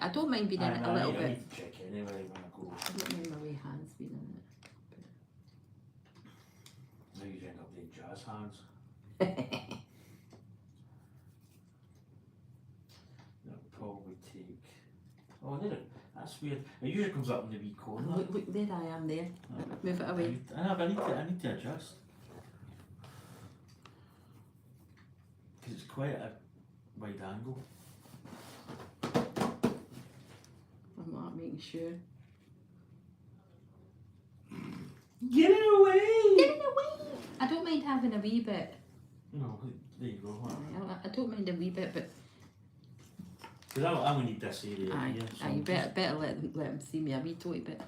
I don't mind being in it a little bit. I need to check anyway when I go. I don't mind my wee hands being in Now you end up doing jazz hands. it. That'll probably take. Oh, did it? That's weird. It usually comes up in the wee corner. Look, there I am there. Move it away. I need to adjust. Because it's quite a wide angle. I'm not making sure. Get it away! Get it away! I don't mind having a wee bit. No, there you go. I don't mind a wee bit, but Because I'm going to need this area aye, here. So you better let them see me a wee toy bit.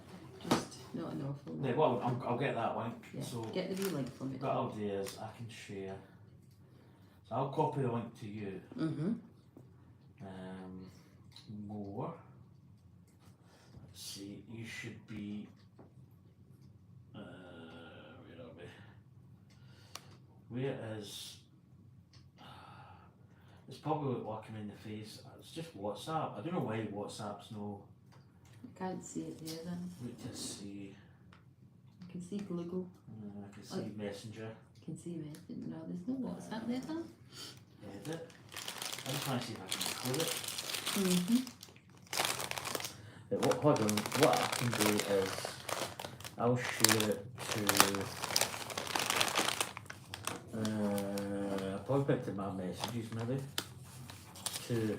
Just not an awful lot. Yeah, well, I'll get that link. Yeah, So get the wee link for me. what I'll do is I can share. So I'll copy the link to you. Mm-hmm. More. Let's see, you should be. Where are we? Where is? It's probably working in the face. It's just WhatsApp. I don't know why WhatsApp's no. I can't see it there then. Let's see. I can see Google. I can see Messenger. I can see Messenger. No, there's no WhatsApp there then. Edit. I'm trying to see if I can include it. Mm-hmm. Hold on, what I can do is I'll share it to I'll probably put it to my messages maybe to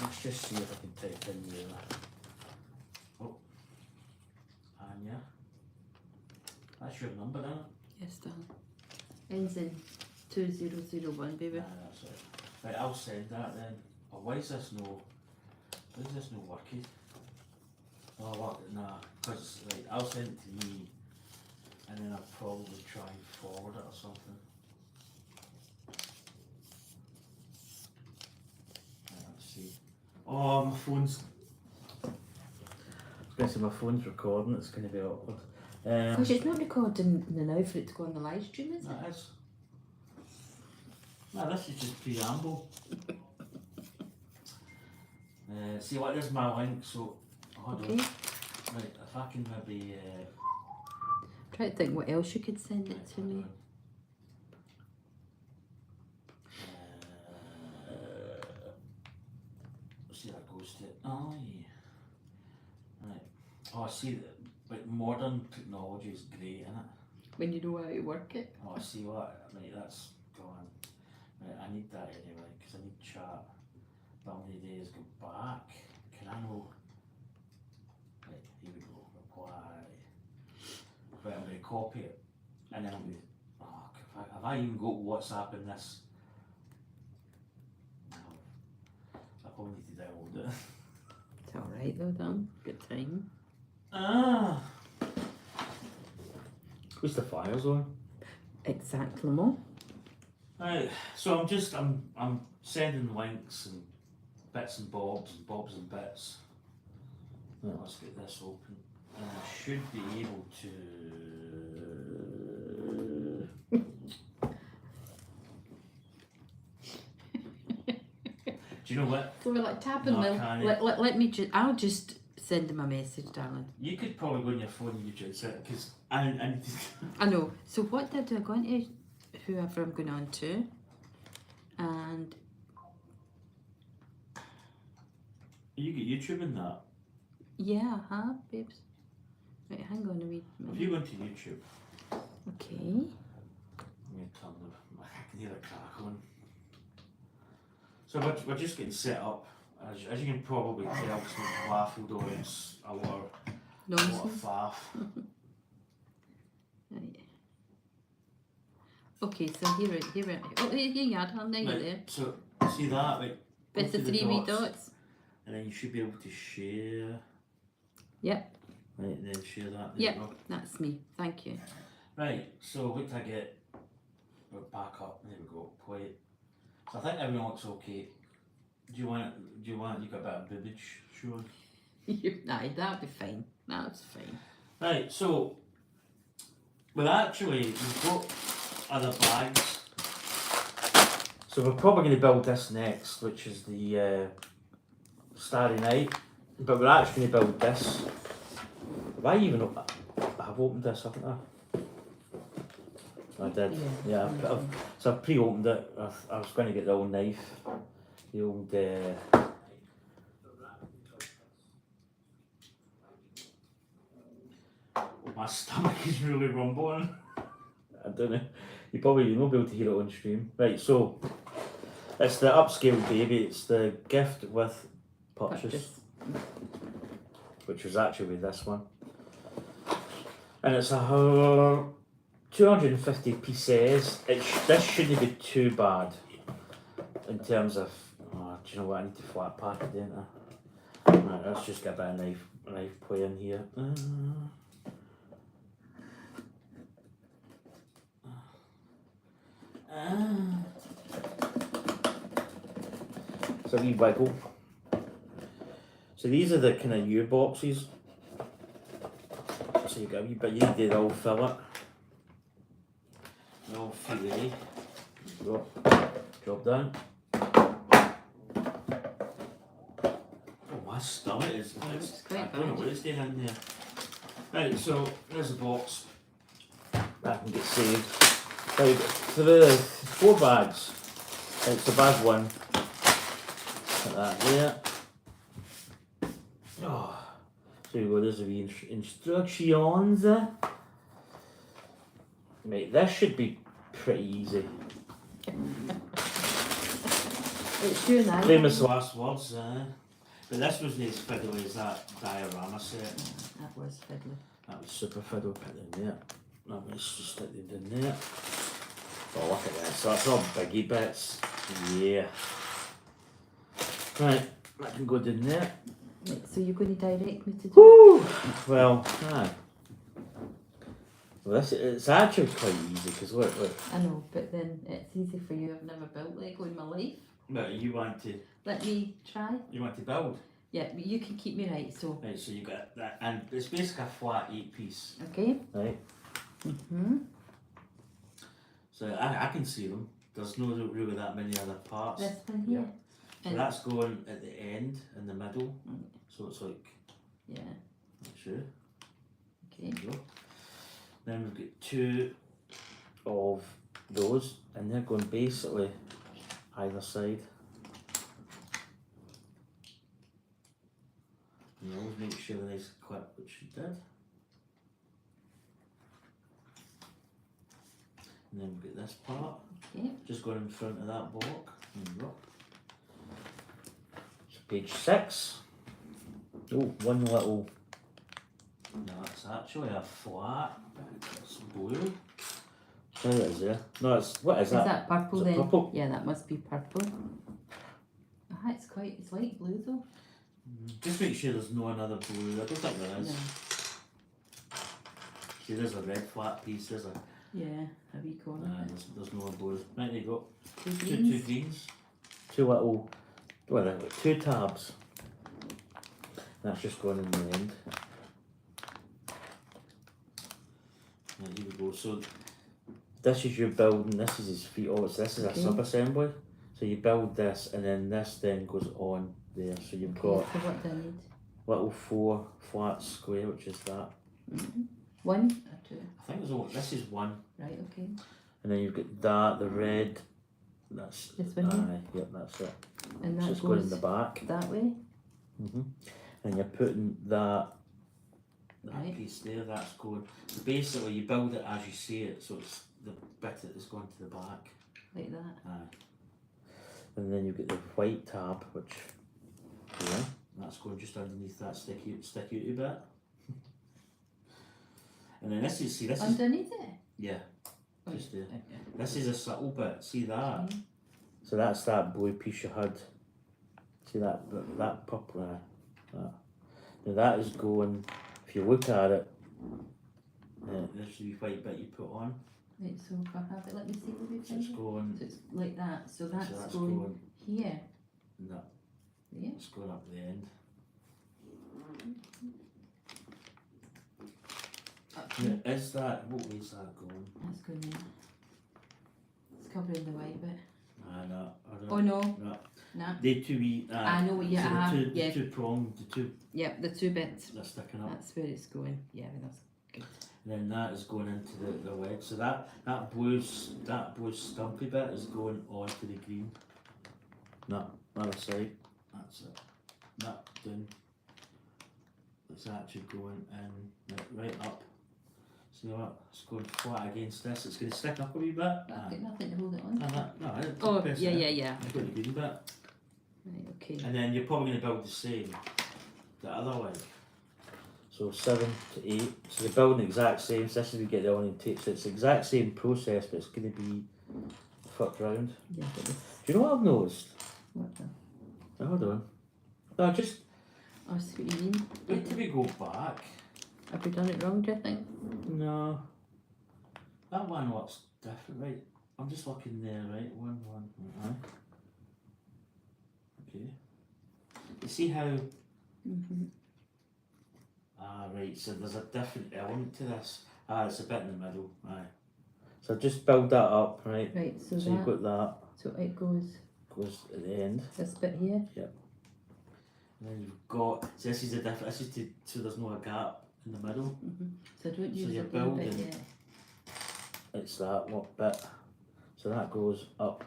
let's just see if I can type in there. Oh, Anya, that's your number, isn't it? Yes, Dan. Ends in 2001, baby. That's it. Right, I'll send that then. Oh, why is this no working? Oh, what? Nah, because, right, I'll send it to me and then I'll probably try and forward it or something. Right, let's see. Oh, my phone's. I was going to say my phone's recording, it's going to be awkward. Because it's not recording now for it to go on the live stream, is it? That is. No, this is just preamble. See what, there's my link, so hold on. Right, if I can maybe Try to think what else you could send it to me. See how it goes to it. Oh yeah. Right. Oh, I see that, like, modern technology is great, isn't it? When you know how to work it. Oh, I see what, right, that's gone. Right, I need that anyway, because I need chat. But how many days go back? Can I know? Right, here we go, reply. Right, I'm going to copy it. And then I'm going to, oh, have I even got WhatsApp in this? No. I probably need to download it. It's alright though, Dan. Good time. Ah! Who's the fires on? Exactly more. Right, so I'm sending links and bits and bobs and bits. Right, let's get this open. And I should be able to. Do you know what? So we're like tapping No, I Will. can't. Let me just. I'll just send him a message, darling. You could probably go on your phone and you just it because I need to. I know. So what did I go into? Whoever I'm going on to, and You get YouTube in that. yeah, I have, babes. Right, hang on a wee minute. If you go into YouTube, Okay. I'm going to turn the. I can hear the crackling. So we're just getting set up. As you can probably tell, it's not waffled on. It's a lot of Nonsense. faff. Right. Okay, so here it. Oh, here you are, darling. There you're there. So see that, like, go With the to 3 wee dots. and then you should be able to share. Yep. Right, and then share that. There Yep. you go. That's me. Thank you. Right, so what did I get? We're back up. There we go. Play. So I think everyone looks okay. Do you want you got a bit of boobage showing? Aye, that'll be fine. That's fine. Right, so we've got other bags. So we're probably going to build this next, which is the Starry Night. But we're actually going to build this. Have I even I've opened this, haven't I? I did. Yeah. So I've pre-opened it. I was going to get the old knife, the old. My stomach is really rumbling. I don't know. You'll not be able to hear it on stream. Right, so it's the upscale baby. It's the gift with purchase, which was actually this one, and it's a 250 pieces. This shouldn't be too bad in terms of. Oh, do you know what? I need to flat pack it, don't I? Right, let's just get a bit of knife play in here. It's a wee wiggle. So these are the kind of U boxes. So you get a wee bit, you need to all fill it. All fillet. Drop down. Oh, my stomach is. I don't know what it's doing in there. Right, so there's a box. That can get saved. Right, so the 4 bags. Right, so bag 1. Put that there. Oh, so you go, there's the instructions. Right, this should be pretty easy. It's you now. Famous last words, but this was as fiddly as that diorama set. That was fiddly. That was super fiddle. Put it in there. Now let's just stick it in there. Oh, look at this. So that's all biggie bits. Yeah. Right, that can go down there. Right, so you're going to direct me to do Woo! Well, aye. Well, it's actually quite easy because look. I know, but then it's easy for you. I've never built Lego in my life. But you want to. Let me try. You want to build. Yeah, but you can keep me right. So. Right, so you got that, and it's basically a flat 8-piece. Okay. Right. So I can see them. There's no really that many other parts. This one here. Yeah. So that's going at the end, in the middle. So it's like. Yeah. Not sure. Okay. There you go. Then we've got 2 of those, and they're going basically either side. And you always make sure the nice clip, which you did. And then we've got this part. Okay. Just going in front of that block. There you go. So page 6. Oh, one little. No, it's actually a flat. It's blue. There it is there. No, it's what is that? Is that purple Is it then? purple? Yeah, that must be purple. Ah, it's light blue though. Just make sure there's no another blue. I don't think there is. No. See, there's a red flat piece. There's a. Yeah, a wee corner. There's no blue. Right, there you go. 2 Two greens. greens. 2 little. What are they? 2 tabs. That's just going in the end. Right, here we go. So this is your building. This is his feet. Oh, this is a sub-assembly. So you build this, and then this then goes on there. So you've got So what do I need? little 4 flat square, which is that. 1 or 2? I think there's this is 1. Right. Okay. And then you've got that, the red. That's This one here? aye, yep, that's it. And So that it's going in goes the back. that way. And you're putting that Right. piece there. That's going. So basically, you build it as you see it. So it's the bit that is going to the back. Like that. Aye. And then you get the white tab, which yeah, that's going just underneath that sticky bit. And then this is Underneath it? yeah, Oh, just there. okay. This is a subtle bit. See that? Okay. So that's that blue piece you had. See that purple. That. Now that is going. If you look at it, there's the white bit you put on. Right, so if I have it, let me see the wee So it's thing. going. So it's like that. So that's, that's going here. No, Yeah. it's going up the end. Up here. Now, is that what way is that going? That's going in. It's covering the white bit. No, I don't. Oh no, No. nah. They two wee. I know what you so are. the Yeah. two prong, the two Yep, the 2 bits. they're sticking up. That's where it's going. Yeah, that's good. And then that is going into the wedge. So that blue stumpy bit is going onto the green. No, other side. That's it. That down. It's actually going in right up. See what? It's going flat against this. It's going to stick up a wee bit. I've got nothing to hold it on. No, Oh, yeah. I've got the green bit. Right, okay. And then you're probably going to build the same. The other way. So 7 to 8. So they're building the exact same. So this is we get the orientation. So it's the exact same process, but it's going to be flipped round. Yeah, but this, Do you know what I've noticed? what the? Oh, hold on. No, just I see what you mean. wait till we go back. Have we done it wrong, do you think? No. That one looks different, right? I'm just looking there, right? 1, 1. Okay. You see how? Mm-hmm. Right. So there's a different element to this. It's a bit in the middle. Aye. So just build that up, right? Right, so So you've got that. so it goes At the end. this bit here. And then you've got. So this is a different. This is so there's no gap in the middle. Mm-hmm. So don't use you're the blue bit building. yet. It's that what bit. So that goes up.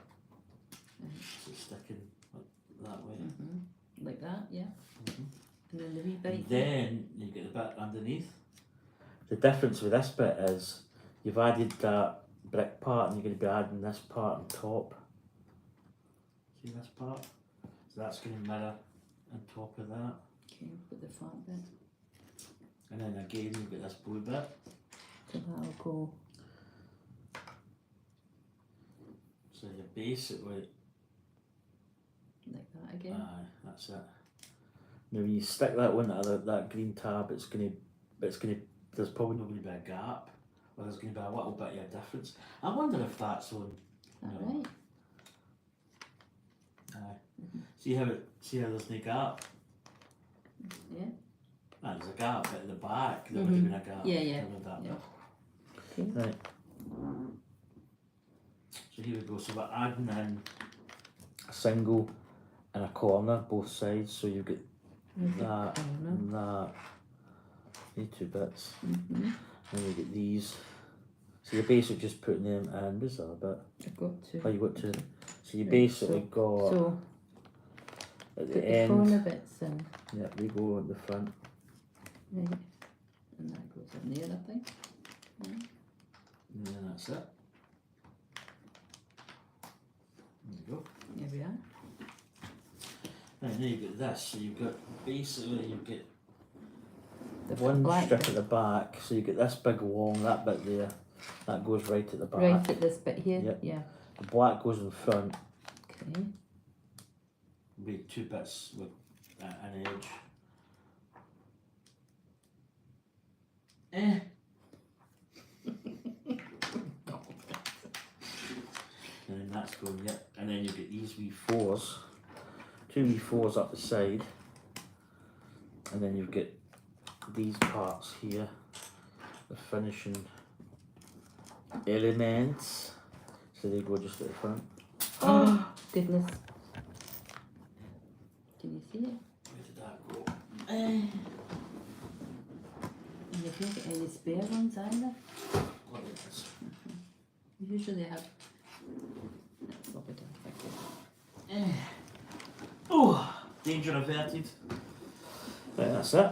Right. So it's sticking like that way. Mm-hmm. Like that, yeah. Mhm. And then the wee bit. And then you get the bit underneath. The difference with this bit is you've added that brick part and you're going to be adding this part on top. See this part? So that's going to mirror on top of that. Okay, put the flat bit. And then again you've got this blue bit. So that'll go. So you basically, Like that again. that's it. Now when you stick that one to that green tab, there's probably not going to be a gap, or there's going to be a little bit of a difference. I wonder if that's on. Is that right? Aye. See how there's no gap? Yeah. There's a gap at the back. There would have been a gap. Yeah. There would that Yeah. bit. Okay. Right. So here we go. So we're adding in a single and a corner both sides. So you get that and that. These 2 bits. Mm-hmm. And you get these. So you're basically just putting them in. Where's that bit? I've got to. Oh, you got to. So you Right, basically got So at put the the end. corner bits in. Yeah, they go at the front. Right. And that goes in there, I think. Right. And then that's it. There you go. There we are. And then you get this. So you've got basically you get The one black strip bit. at the back. So you get this big long, that bit there. That goes right at the back. Right at this bit here. Yep. Yeah. The black goes in front. Okay. With 2 bits with an edge. And then that's going, yep. And then you get these wee 4s. 2 wee 4s up the side. And then you get these parts here. The finishing elements. So they go just at the front. Oh goodness. Can you see it? Where did that go? And you don't get any spare ones either. Look at this. Usually they have. That's what we don't think. Oh, danger averted. Right, that's it.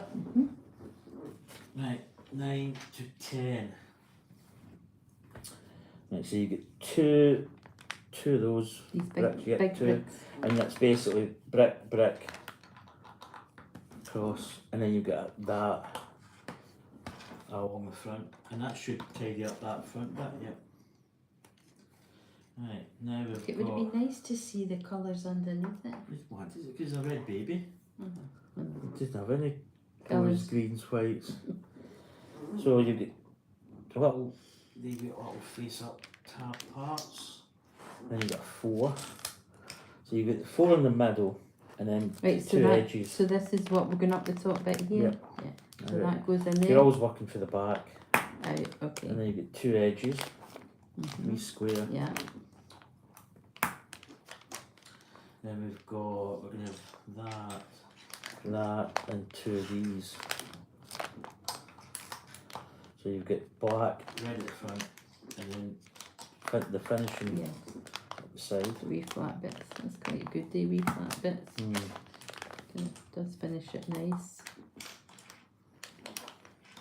Right, 9 to 10. Right, so you get two of those These bricks. You get big 2, bricks. and that's basically brick, cross, and then you get that along the front, and that should tidy up that front bit. Yep. Right, now we've It got. would be nice to see the colours underneath it. What is it? Because a red baby. Mm-hmm. It doesn't have any Colours. colours, greens, whites. So you get little, they get little face up tab parts. Then you got 4. So you get the 4 in the middle, and then Right, so 2 that, edges. so this is what we're going up the top bit here? Yep. Yeah. So Right. that goes in You're there? always working for the back, Out, okay. and then you get 2 edges, Mhm. wee square. Yeah. Then we're gonna have that, and two of these. So you've got black, red at the front, and then the finishing Yeah. at the side. The wee flat bits. That's quite good. The wee flat bits. Does finish it nice.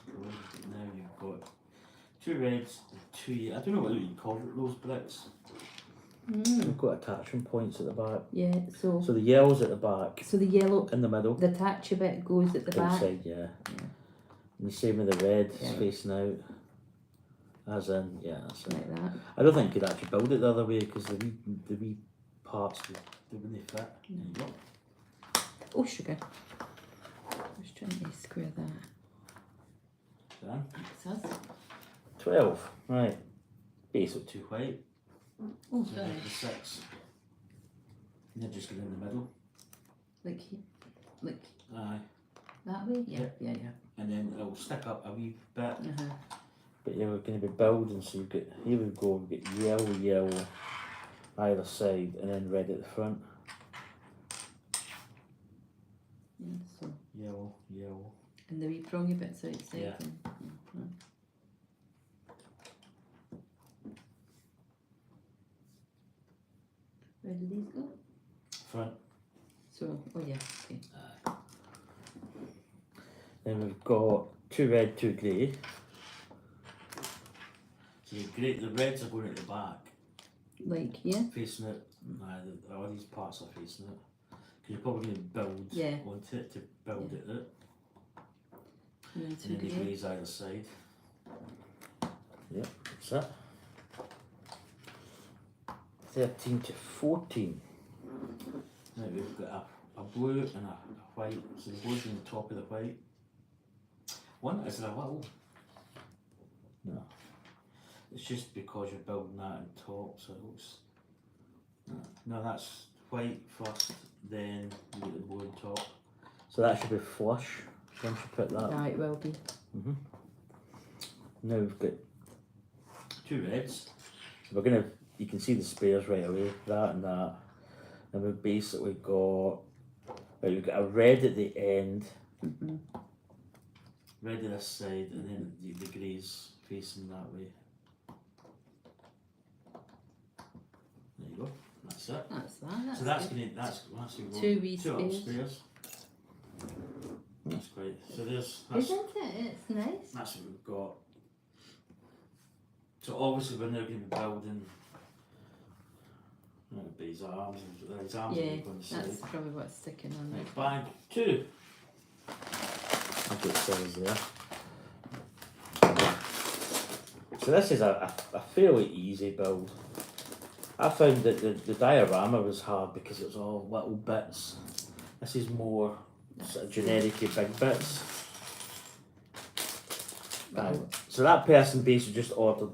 Now you've got two reds, two. I don't know what you call it, those bricks. They've got attachment points at the back. Yeah. So the yellow's at the back. So the yellow, In the middle. the attachy bit goes at the back. Outside, yeah. And the same with the red, Yeah. facing out. As in, yeah, that's it. Like that. I don't think you could actually build it the other way because the wee parts they wouldn't fit. There you go. Oh, sugar. I was trying to square that. Done. That's us. 12. Right. Base of 2 white. Oh, So sorry. the 6. And then just go in the middle. Like here. Like Aye. that way? Yeah. Yeah, And then it'll stick up a wee bit. yeah. But you're going to be building, so you've got, here we go, we've got yellow either side, and then red at the front. Yeah, so. Yellow. And the wee prongy bits outside. Yeah. And, Where do these go? Front. So, oh yeah, okay. Then we've got 2 red, 2 grey. So the reds are going at the back, Like here? facing it. All these parts are facing it. Because you're probably going to build Yeah. onto it to build it out. And then And two then the grey. greys either side. Yep, that's it. 13 to 14. Now we've got a blue and a white. So the blue's on the top of the white. One is a little. No. It's just because you're building that on top, so it looks. No, that's white first, then you get the blue on top. So that should be flush once you put that. Right, will be. Now we've got 2 reds. So we're gonna, you can see the spares right away, that and that. And we've basically got, right, we've got a red at the end, red at this side, and then the greys facing that way. There you go, that's it. That's that. So that's good. gonna, that's gonna Two wee two spares. upstairs. That's great. So that's Isn't it? It's nice. that's what we've got. So obviously we're now going to be building his arms, his arms Yeah, are going to that's side. probably what's sticking on Right, there. bag 2. I'll put cells there. So this is a fairly easy build. I found that the diorama was hard because it was all little bits. This is more sort of generic big bits. Right. So that person basically just ordered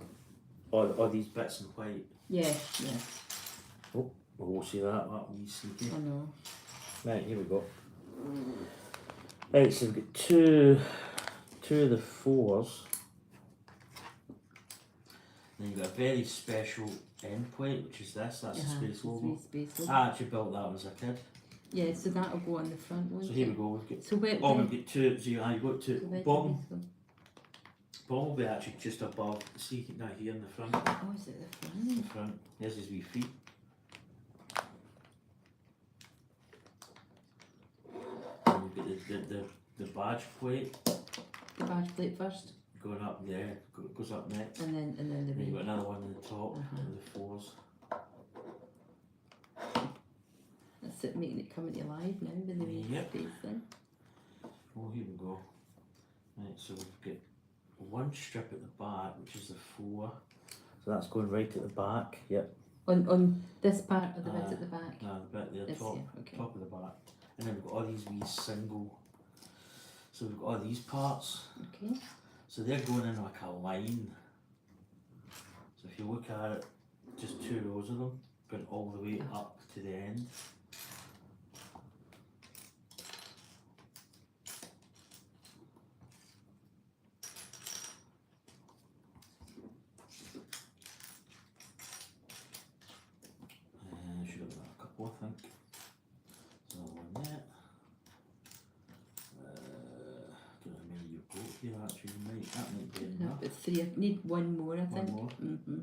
all these bits in white. Yeah. Oh, we'll see that wee sneaky. I know. Right, here we go. Right, so we've got two of the 4s. Then you've got a very special end plate, which is this, that's the space logo. I actually built that when I was a kid. Yeah, so that'll go on the front one. So here we go, we've got, So where? we've got 2, so you've got 2, so where do bottom these will be actually just above, see now here in the front. go? Oh, is it the front? The front, there's his wee feet. And we've got the badge plate The badge plate first, going up there, goes up next. and then the And then you've wee. got another one on the top of the 4s. That's it, making it come into life now with the wee Yep. space then. Oh, here we go. Right, so we've got one strip at the back, which is the 4. So that's going right at the back, yep. On this part or the bit at the back? No, the bit there, This top, here, okay. top of the back. And then we've got all these wee single, so we've got all these parts. Okay. So they're going in like a line. So if you look at it, just 2 rows of them, going all the way up to the end. Should have done a couple, I think. here actually, that might be I've enough. got 3. I need one more, I One think. more? Mm-hmm.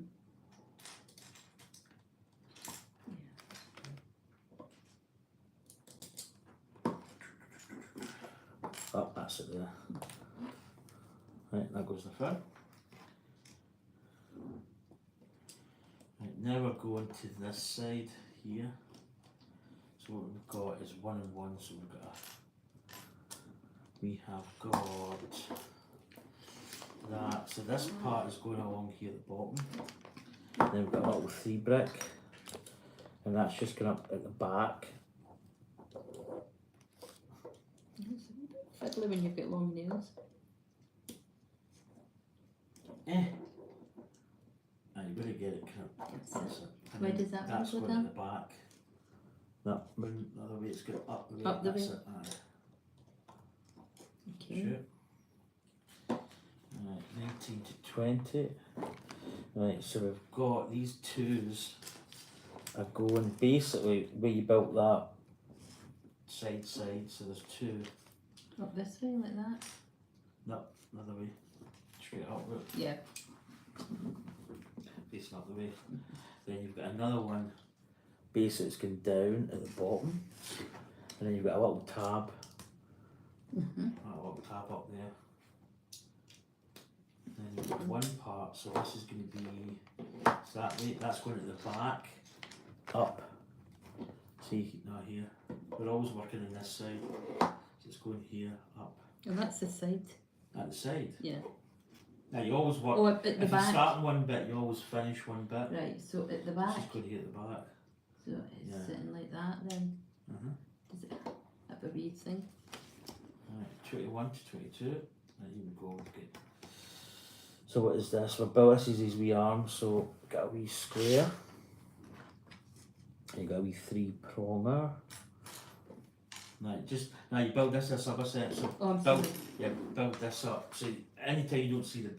Oh, that's it there. Right, that goes in the front. Right, now we're going to this side here. So what we've got is 1 and 1, so we have got that. So this part is going along here at the bottom. Then we've got a little 3 brick, and that's just going up at the back. It's a bit fiddly when you've got long nails. You've got to get it kind of. That's it. And Where then does that that's go going down? at the back. That one, the other way it's got up the way. Up the that's way. it. Aye. Okay. Sure. Right, 19 to 20. Right, so we've got these 2s are going basically where you built that side, so there's 2. Up this way, like that? No, another way. Straight upward, Yeah. facing up the way. Then you've got another one, basically it's going down at the bottom. And then you've got a little tab. Mm-hmm. A little tab up there. Then you've got one part, so this is going to be, so that way, that's going at the back, up. See, not here. We're always working on this side, so it's going here, up. And that's the side. At the side. Yeah. Now you always work, Oh, at the if you back. start in one bit, you always finish one bit. Right, so at the It's back. just going here at the back. So it's Yeah. sitting like that then. Does it have a wee thing? Right, 21 to 22. There you go. Okay. So what is this? Well, Bill, this is his wee arm, so got a wee square. And you got a wee 3-pronger. Now you build this up a set, so Oh, I'm build, sorry. yeah, build this up. So anytime you don't see the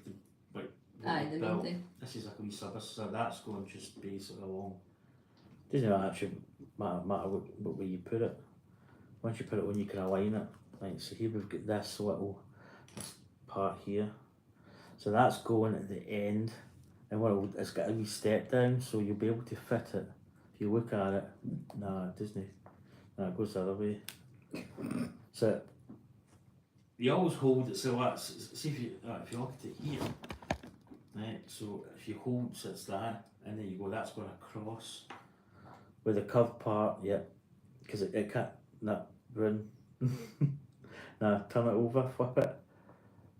like Aye, the main build, thing. this is like a wee sub, so that's going just basically along. Doesn't actually matter what way you put it. Once you put it on, you can align it. Right, so here we've got this part here. So that's going at the end, and it's got a wee step down, so you'll be able to fit it. If you look at it, nah, it doesn't. Nah, it goes the other way. So you always hold it. So that's, see if you look at it here, right? So if you hold, so it's that, and then you go. That's going across with the curved part, yeah, because it can't. Nah, run. Nah, turn it over, flip it.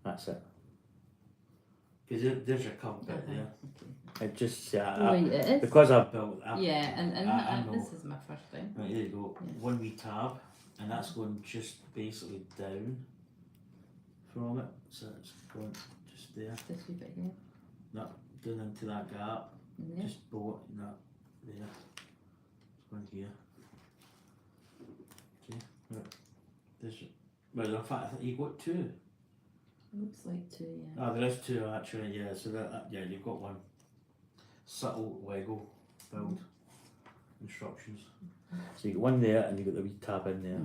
That's it. Because there's your curved bit there. It just Right, it is. because I've built. Yeah, and I know. this is my first time. Right, there you go. Yeah. One wee tab, and that's going just basically down from it. So it's going just there. This wee bit here. No, down into that gap. And there. Just bolt that there. It's going here. Okay, right. Well, in fact, I think you got 2. Looks like 2, yeah. Ah, there is 2 actually, yeah. So yeah, you've got one. Subtle Lego build instructions. So you got one there, and you got the wee tab in there.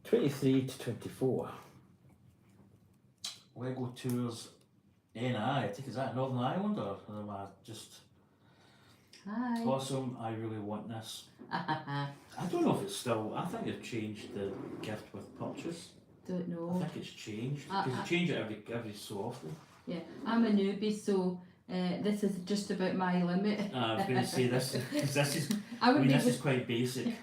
23 to 24. Lego Tours NI. I think is that Northern Ireland or am I just Hi. awesome? I really want this. I don't know if it's still. I think they've changed the gift with purchase. Don't I know. think it's changed because you change it every so often. Yeah, I'm a newbie, so this is just about my limit. I was going to say this because this is. I I would mean, be this is quite basic.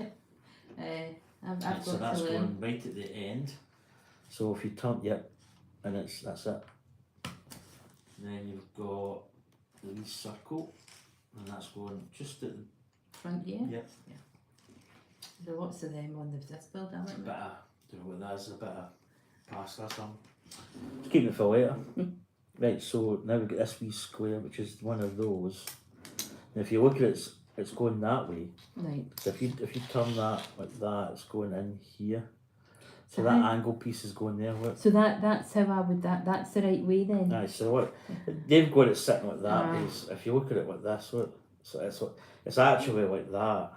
I've Right, so got that's to learn. going right at the end. So if you turn, yep, and that's it. Then you've got the wee circle, and that's going just at the Front here. yep. There are lots of them on this build, aren't A bit there? of, don't know what that is, a bit of pasta or something. Just keeping it for later. Right, so now we've got this wee square, which is one of those. And if you look at it, it's going that way. Right. So if you turn that like that, it's going in here. So So that how- angle piece is going there. Look. So that's how I would that's the right way then. Aye, so what they've got it sitting like that. Aye. Is if you look at it like this, look, so it's actually like that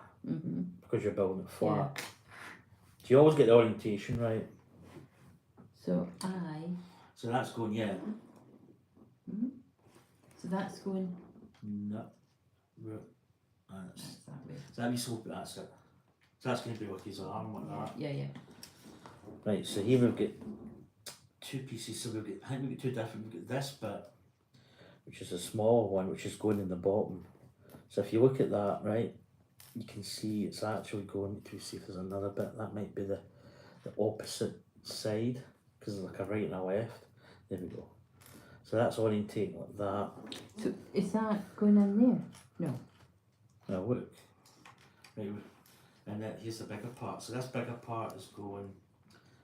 because you're building it flat. So you always get the orientation right. So I. So that's going, yeah. So that's going. No. That's That way. so that means that's it. So that's going to be like his arm like that. Yeah. Right, so here we've got two pieces. So we've got, I think we've got two different. We've got this bit, which is a small one, which is going in the bottom. So if you look at that, right, you can see it's actually going to see if there's another bit. That might be the opposite side, because there's like a right and a left. There we go. So that's orientating like that. So is that going in there? No. Now look, right, and then here's the bigger part. So this bigger part is going,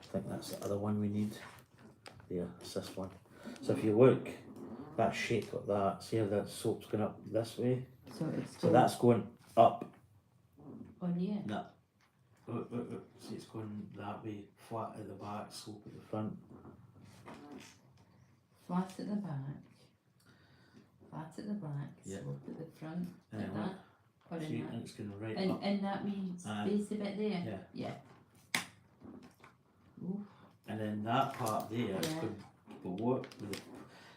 I think that's the other one we need. Yeah, it's this one. So if you look, that's shaped like that. See how that soap's going up this way? So it's So that's going up. on here. No. Look. See, it's going that way, flat at the back, slope at the front. Flat at the back. Flat at the back. Yeah. Slope at the front. And Like then that. Or see, in that. and it's going right And up. in that wee spacey bit there. Yeah. Oof. And then that part there is Yeah. going to go up with it.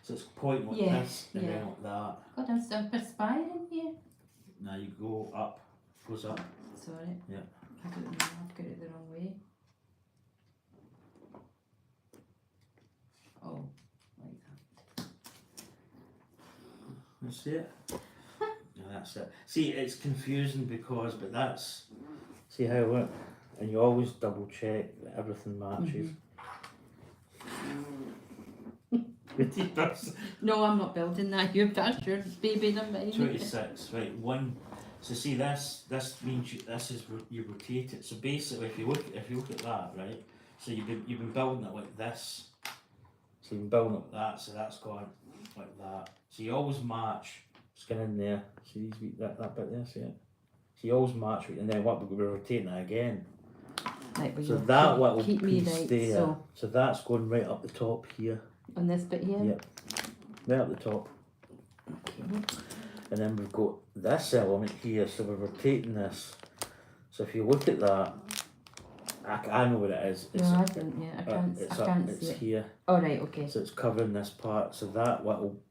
So it's pointing like Yeah, this and then like that. God, I'm still perspiring here. Now you go up, goes up. Sorry. Yeah. I've got it the wrong way. Oh, like that. You see it? Yeah, that's it. See, it's confusing because, but that's, see how it works? And you always double check that everything matches. No, I'm not building that. That's your baby, not mine. 26, right, one. So see this means this is, you rotate it. So basically if you look at that, right, so you've been building it like this. So you've been building it like that, so that's gone like that. So you always match, skin in there, see these, that bit there, see it? So you always match it, and then what we're rotating it again. Right, So that little keep me piece right, there, so that's going right up the top here. On this bit here? Yep, right up the top. And then we've got this element here, so we're rotating this. So if you look at that, I know what it is. It's, No, I don't, yeah, I can't see it's it. here. Oh, right, okay. So it's covering this part, so that little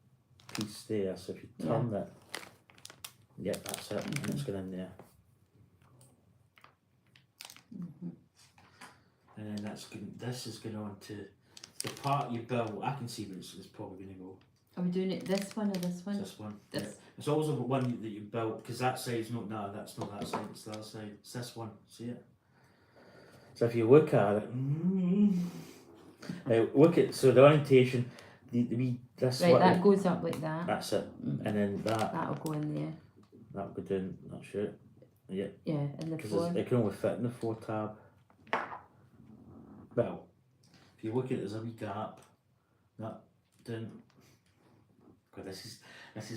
piece there, so if you turn that, yep, that's it, and it's going in there. And then this is going on to the part you build. I can see where it's probably going to go. Are we doing it this one or this one? This one. This. Yeah. It's always the one that you built, because that side's not, no, that's not that side, it's the other side. It's this one, see it? So if you look at it, look at, so the orientation, this right, little, that goes up like that. that's it. And then that'll go in there. That'll go down, that's it. Yeah. Yeah, in the Because floor. it can only fit in the 4 tab. Well, if you look at it, there's a wee gap. That down. God, this is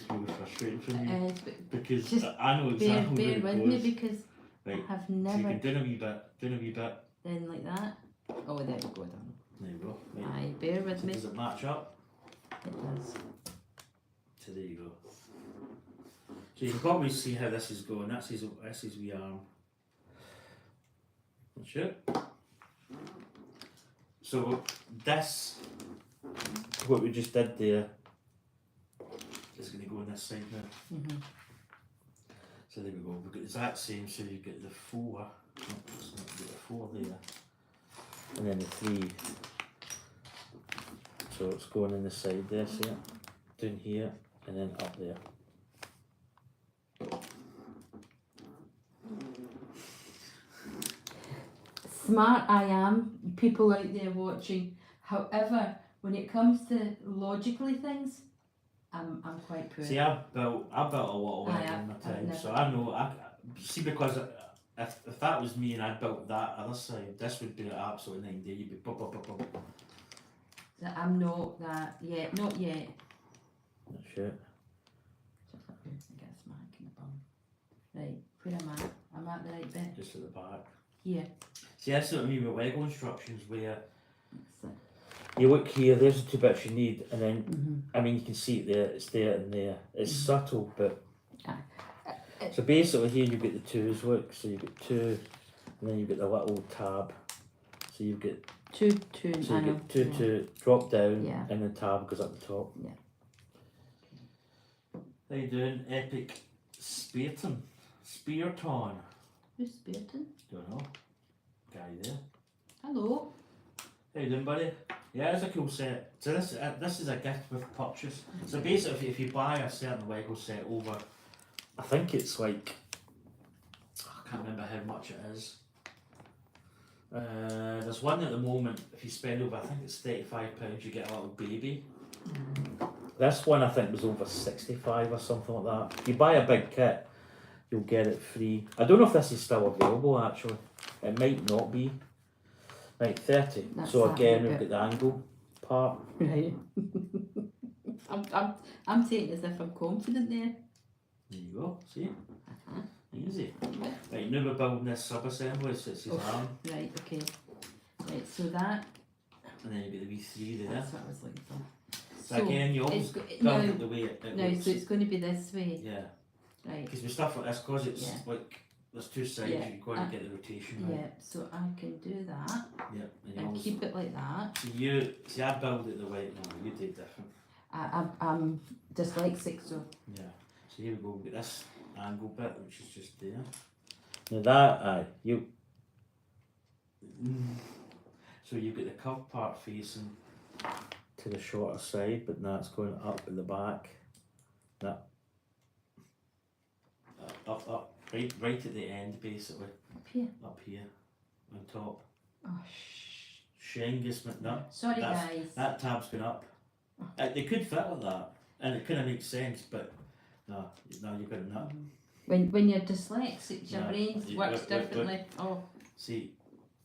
really frustrating for me, because just I know exactly bear where with it me goes. because Right. I have So you never can down a wee bit. then like that. Oh, there we go then. There you go. Right. Aye, bear with So me. does it match up? It does. So there you go. So you can probably see how this is going. That's his wee arm. That's it. So this, what we just did there, is going to go on this side now. So there we go. We've got the exact same. So you get the 4. Let's not get the 4 there, and then the 3. So it's going in the side there. See it? Down here and then up there. Smart I am, people out there watching. However, when it comes to logically things, I'm quite poor. See, I built a lot of work in my time, so I know. See, because if that was me and I built that other side, this would be an absolute 9-day. You'd be pop. So I'm not that yet, not yet. That's it. I get a smack in the bum. Right, where am I? I'm at the right bit. Just at the back. Here. See, that's what I mean with Lego instructions, where That's it. you look here, there's the 2 bits you need, and then, I mean, you can see it there, it's there and there. It's subtle, but... So basically here you get the 2s, look, so you get 2, and then you get the little tab. So you get two, So you I know. get two, Yeah. two, drop down, Yeah. and the tab goes up the top. Yeah. How you doing? Epic Spearton. Spearton. Who's Burton? Don't know. Guy there. Hello. How you doing, buddy? Yeah, it's a cool set. So this is a gift with purchase. So basically, if you buy a certain Lego set over, I think it's like, I can't remember how much it is. There's one at the moment. If you spend over, I think it's £35, you get a little baby. This one I think was over 65 or something like that. If you buy a big kit, you'll get it free. I don't know if this is still available actually. It might not be. Right, 30. That's so that again, wee we've got the angle part. Right. I'm taking it as if I'm confident there. There you go, see? Easy. Right, now we're building this sub-assembly, so it's his arm. Right, okay. Right, so that, And then you get the V3 there. that's what I was looking for. So again, you always build it the way it no, looks. so it's going to be this way. Yeah. Right. Because with stuff like this, because it's Yeah. like, there's two sides, Yeah. you've got to get the rotation right. Yeah, so I can do that Yeah. And you and always, keep it like that. see, I build it the way, no, you do it different. I'm dyslexic, so Yeah. So here we go, we get this angle bit, which is just there. Now that, so you've got the curved part facing to the shorter side, but now it's going up at the back. That up, right at the end, basically. up here. Up here, on top. Oh, Shengus, no, sorry that's- guys. that tab's going up. They could fit like that, and it kind of makes sense, but no, you've got enough. When you're dyslexic, your No, brain works wait. differently. Oh, See,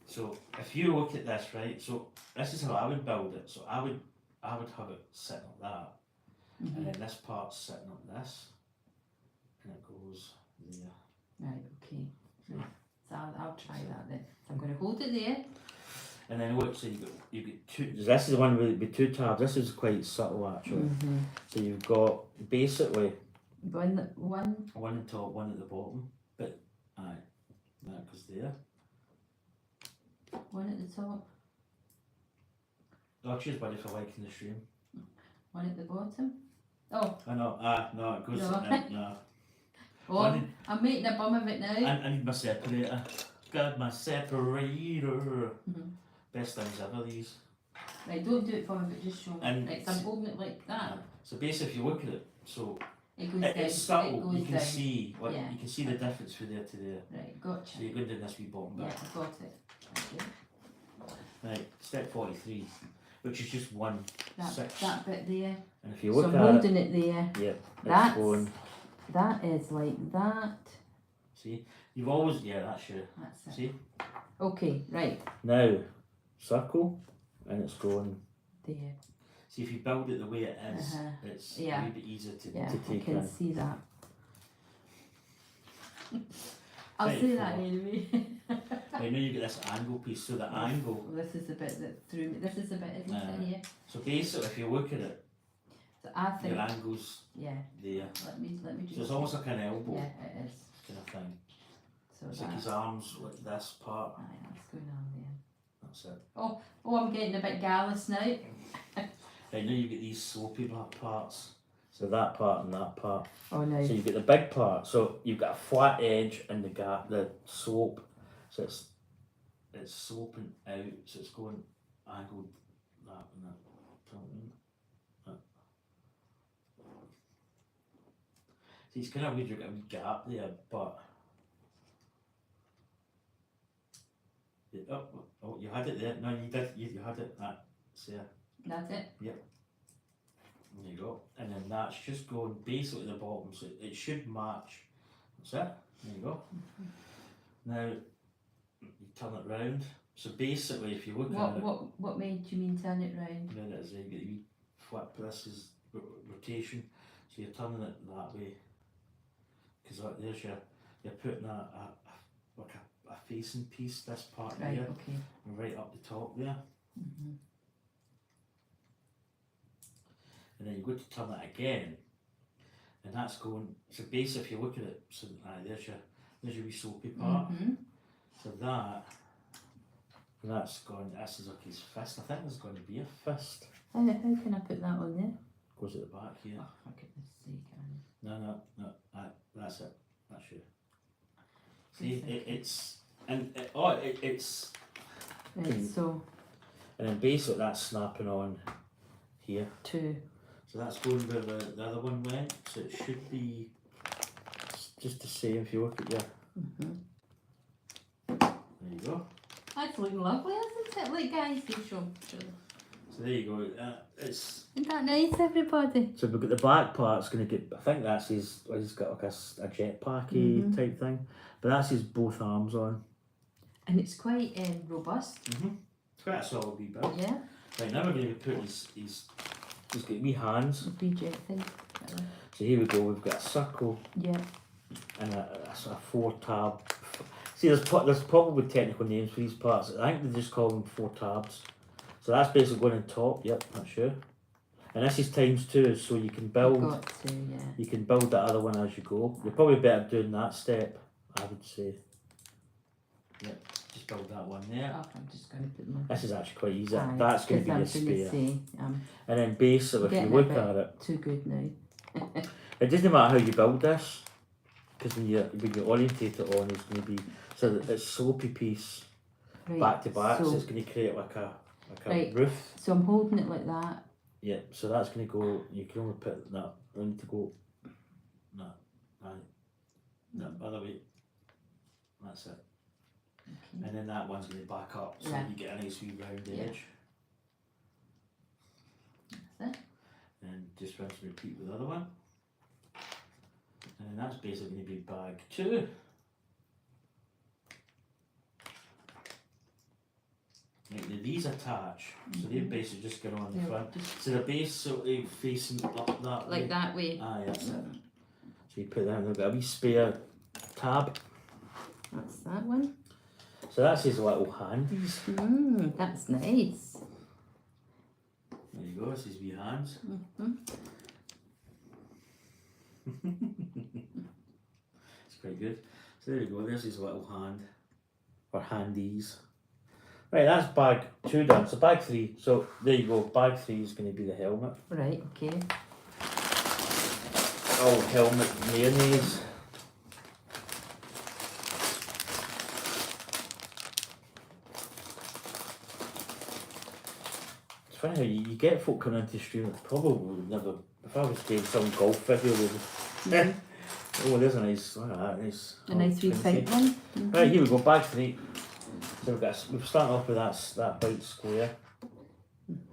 so if you look at this, right, so this is how I would build it. So I would have it sitting like that, and then this part's sitting like this, and it goes there. right, okay. Right. So I'll try that then. So I'm going to hold it there. And then look, so you got two. This is the one with the two tabs. This is quite subtle actually. So you've got basically One. one on top, one at the bottom. But aye, that goes there. One at the top, Oh, cheers, buddy, for liking the stream. one at the bottom. Oh, I know. No, it goes. No. No. oh, I'm making a bum of it now. I need my separator. Got my separator. Mhm. Best things ever, these. Right, don't do it for me, but just show me. And Right, so I'm holding it like that. So basically, if you look at it, so It goes down. it's subtle. It goes You can down. see, like, Yeah. you can see the difference from there to there. Right, gotcha. So you're going down this wee bottom Yeah, bit. I've got it. Okay. Right, step 43, which is just one six. That bit there. And if you So look I'm at it, holding it there. yep, That's it's going. That is like that. See, you've always, that's your. That's it. See, Okay, right now circle, and it's going. there. See, if you build it the way it is, it's Yeah. a wee bit easier to Yeah, I take can in. see that. I'll Right, say that four. anyway. Right, now you get this angle piece, so the angle. Well, this is the bit that threw me. This is the bit, isn't it? Here. So basically, if you look at it, So I think. your angle's Yeah. there. Let me just. So it's almost like an elbow Yeah, it is. kind of thing. So It's that. like his arms, like this part. Aye, that's going on there. That's it. Oh, I'm getting a bit gallus now. Right, now you get these slopey black parts. So that part and that part. Oh no. So you get the big part. So you've got a flat edge and the slope. So it's sloping out. So it's going angled that and that. See, it's kind of weird. You've got a wee gap there, but oh, you had it there. No, you did. You had it. That's there. That's it. There you go. And then that's just going basically the bottom, so it should match. That's it. There you go. Now you turn it round. So basically, if you look at it, What made you mean turn it round? there it is. You get the wee flip. This is rotation. So you're turning it that way. Because there's you're putting like a facing piece. This part Right. here, Okay. and right up the top there. Mhm. And then you go to turn it again, and that's going. So basically, if you look at it, so there's your wee soapy part. Mhm. So that And that's gone, this is like his fist. I think there's going to be a fist. How can I put that on there? Goes at the back here. Oh, for goodness sake, Annie. No, that's it. That's you. Two See, seconds. it's, and it's, Right, so and then basically that's snapping on here. 2. So that's going where the other one went. So it should be just the same if you look at your. There you go. That's looking lovely, isn't it? Look, guys, you show. So there you go. It's. Isn't that nice, everybody? So we've got the back part's going to get. I think that's he's got like a jetpacky type thing, but that's his both arms on. And it's quite robust. It's quite a solid wee build. Yeah. Right, now we're going to be putting he's got wee hands. The wee jet thing. So here we go. We've got a circle. Yeah. And a sort of 4 tab. See, there's probably technical names for these parts. I think they just call them 4 tabs. So that's basically going on top. Yep, not sure. And this is ×2, so you can build. Got to, yeah. You can build that other one as you go. You're probably better doing that step, I would say. Yep, just build that one there. Oh, I'm just going to put them on. This is actually quite easy. Aye, That's going to be your 'cause I'm gonna spare. say, And then basically, if you getting a look bit at it, too good now. it doesn't matter how you build this, because when you orientate it on, it's going to be so it's slopey piece Right, back to back, so so, it's going to create like a Right. roof. so I'm holding it like that. Yeah, so that's going to go. You can only put that. I need to go. No, other way. That's it. Okay. And then that one's going to back up, so Yeah. you get a nice wee round Yeah. edge. That's it. And just rinse and repeat with the other one. And then that's basically going to be bag 2. Right, now these attach, so they basically just get on the Yeah, front. just So the base sort of facing up that way. like that way. Aye, that's it. So you put that in, they've got a wee spare tab. That's that one. So that's his little handies. That's nice. There you go, it's his wee hands. It's quite good. So there you go, there's his little hand, or handies. Right, that's bag 2 done, so bag 3. So there you go, bag 3 is going to be the helmet. Right, okay. Oh, helmet mayonnaise. It's funny how you get folk coming into the stream that probably would never, if I was doing some golf video, they would, oh, there's a nice, nice. A nice wee pink one. Right, here we go, bag 3. So we've started off with that white square.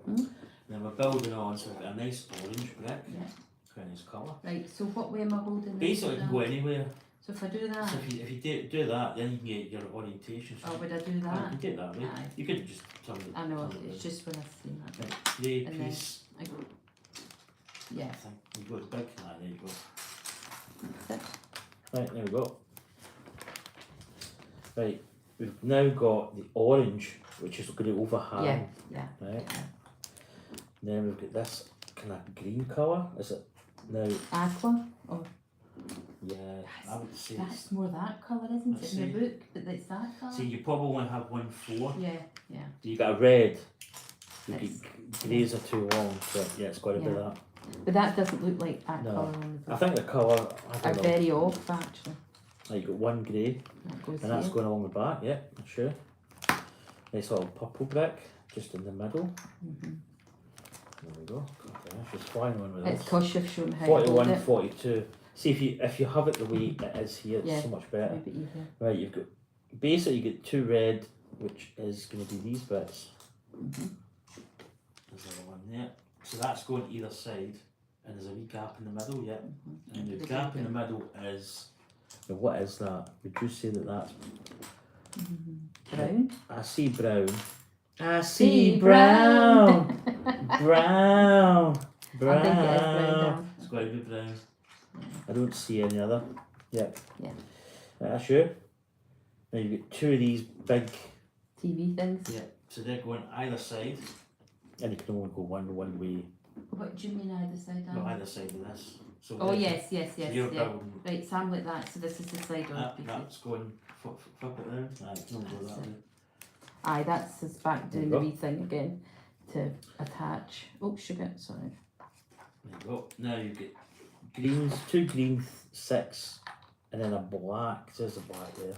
Then we're building on, so we've got a nice orange brick. Yeah. It's quite a nice colour. Right, so what way am I holding this? Basically, it can go anywhere. So if I do that, So if you do that, then you can get your orientation. So or would I do you that? can do it that way. Aye. You could just turn it. I know, turn it it's just when I've seen that. right. Grey And then piece. I go, yeah, I think you've got the big. There you go. that's it. Right, there we go. Right, we've now got the orange, which is going to overhang. Yeah, Right. yeah. Then we've got this kind of green colour. Is it now? Aqua, or Yeah, I would say. that's more that colour, isn't Let's it, in the see. book? But it's that colour? See, you probably want to have 1 4. Yeah, yeah. So you got a red. You It's- get greys are too long, so yeah, it's got to be Yeah. that. But that doesn't look like that No. colour on the I book. think the colour, I Are don't know. very off, actually. Like you got 1 grey, That goes and that's here. going along the back. Yeah, I'm sure. Nice little purple brick just in the middle. There we go. God, she's flying on with It's this. because you've shown how to hold 41, it. 42. See if you have it the way it is here, it's Yeah. so much better. A bit easier. Right, you've got basically you get 2 red, which is going to be these bits. There's another one there. So that's going either side, and there's a wee gap in the middle. Yeah, and the gap in the middle is. Now what is that? Would you say that that's? Brown. I see brown. I See see brown. brown. Brown. I think it is brown. Dan. It's got to be brown. I don't see any other. Yep. Yeah. Sure. Now you've got 2 of these big. TV things. Yeah. So they're going either side, and you can only go one way. What do you mean either side? Dan? No, either side of this. So Oh they- yes, yes, So yes, you're yeah. building. Right, so I'm like that. So this is the side on. That's going flip it round. Right, no go that That's way. Aye, that's us back doing the There you wee thing again to attach. Oh, sugar, sorry. There you go. Now you get greens, 2 green, 6, and then a black. There's a black there.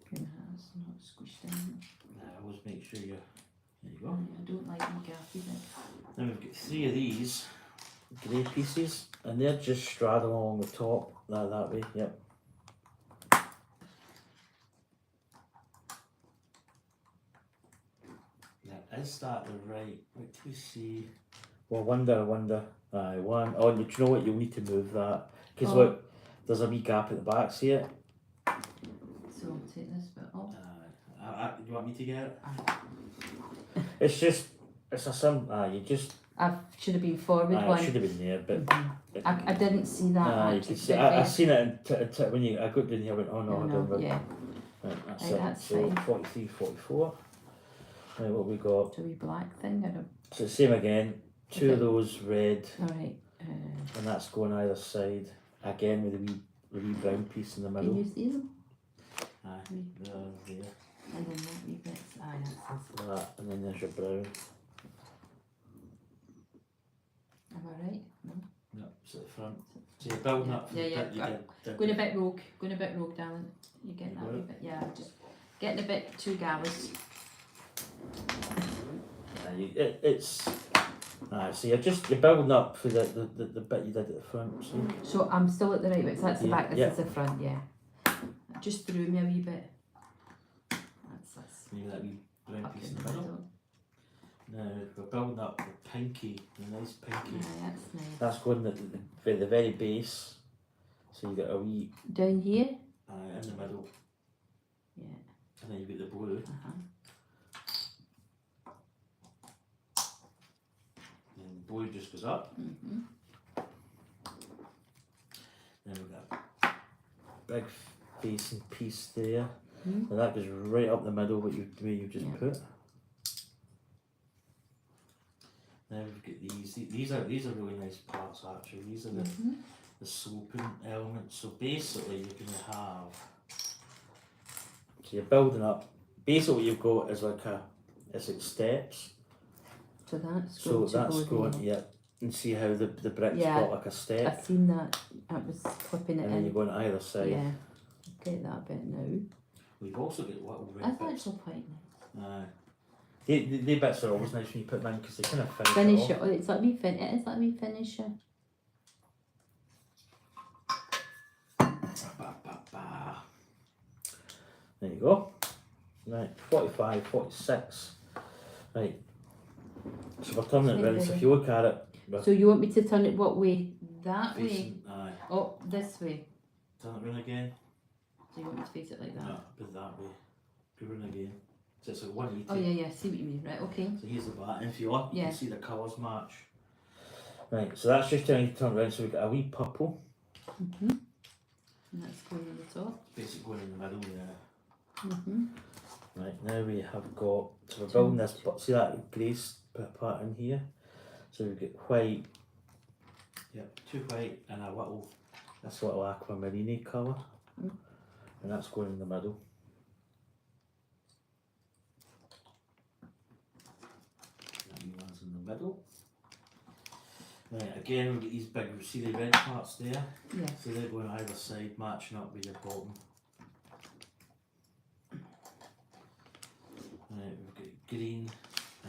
Green has not squished in. Now always make sure you. There you go. I don't like the gaffy bits. Now we've got 3 of these grey pieces, and they're just straddling along the top. That way. Yep. Now is that the right? What do we see? Well, I wonder. Aye, one. Oh, do you know what? You'll need to move that because Oh. look, there's a wee gap at the back. See it? So I'll take this bit off. You want me to get it? Aye. It's just, it's a sim. You just. I should have been forward It one. should have been there, but. I didn't see that. You actually, can see, to be I fair. seen it when I got down here. I went, oh no, I No, don't. yeah. Right, that's Right, it. that's So fine. 43, 44. Right, what we got? So wee black thing. I don't. So same again. 2 of Okay. those red, All right. and that's going either side. Again with the wee brown piece in the Can middle. you see them? Aye, there. And then that wee bits. Aye, that's this. That, and then there's your brown. Am I right? No. Yep, it's at the front. So you're building up from Yeah, the yeah, bit you did. Going a bit rogue. Going a bit rogue, darling. You getting that You wee got bit? Yeah, just getting a bit too gallus. It's. So you're building up for the bit you did at the front. See? So I'm still at the right bit. So that's the Yeah, back. This yeah. is the front. Yeah. It just threw me a wee bit. That's Maybe that wee brown up piece in in the the middle. middle. Now we're building up the pinky, the nice pinky. Aye, that's nice. That's going at the very base. So you got a wee Down here. in the middle, Yeah. and then you got the blue, Uh-huh. and the blue just goes up. Mm-hmm. Then we've got a big facing piece there, Mhm. and that goes right up the middle. Where you just Yeah. put. Then we've got these are really nice parts actually. These are the sloping elements. So basically you're going to have. So you're building up. Basically what you've got is it's like steps. So that's So going to that's go going, there. yeah, and see how the brick's Yeah, got like a step, I've seen that. I was clipping it and then in. you go on either side. Yeah. Get that bit now. We've also got little red That's bits. actually quite nice. The bits are always nice when you put them in because they kind of finish, Finish it it. off. It's like me fin. It is like me finisher. Ba, ba, ba. There you go. Right, 45, 46. Right. So we're turning it Right, round. So ready. if you look at it, we're So you want me to turn it what way? That way? facing, Oh, this way. turn it round again. So you want me to face it like that? No, but that way. Go round again. So it's like 180. Oh yeah, yeah. See what you mean. Right. Okay. So here's the back, and if you look, you Yeah. can see the colours match. Right, so that's just trying to turn around, so we've got a wee purple, And that's going on the top. basically going in the middle there. Right, now we have got, so we're building this, but see that grey part in here? So we've got white, yep, 2 white and this little aquamarine colour, and that's going in the middle. That wee one's in the middle. Right, again we've got these big, see the red parts there? Yeah. So they're going either side, matching up with your bottom. Right, we've got green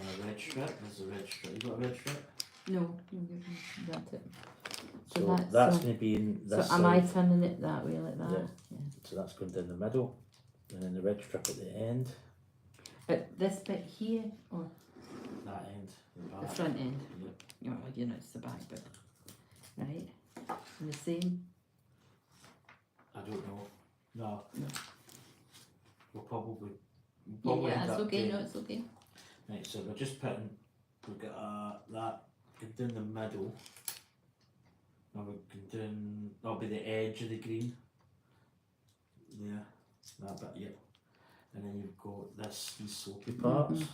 and a red strip. There's a red strip. You got a red strip? No. You give me that it. So that's that's so- going to be in this So am I side. turning it that way like that? Yeah. So that's going down the middle, and then the red strip at the end. But this bit here or That end. the front end? Yep. Well, you know, it's the back bit. Right. And the same. I don't know. No. No. We'll probably. Yeah, end that's up okay. doing- No, it's okay. Right, so we're just putting. We've got that down the middle. Now we're going down. That'll be the edge of the green. There. That bit, yep. And then you've got these soapy parts.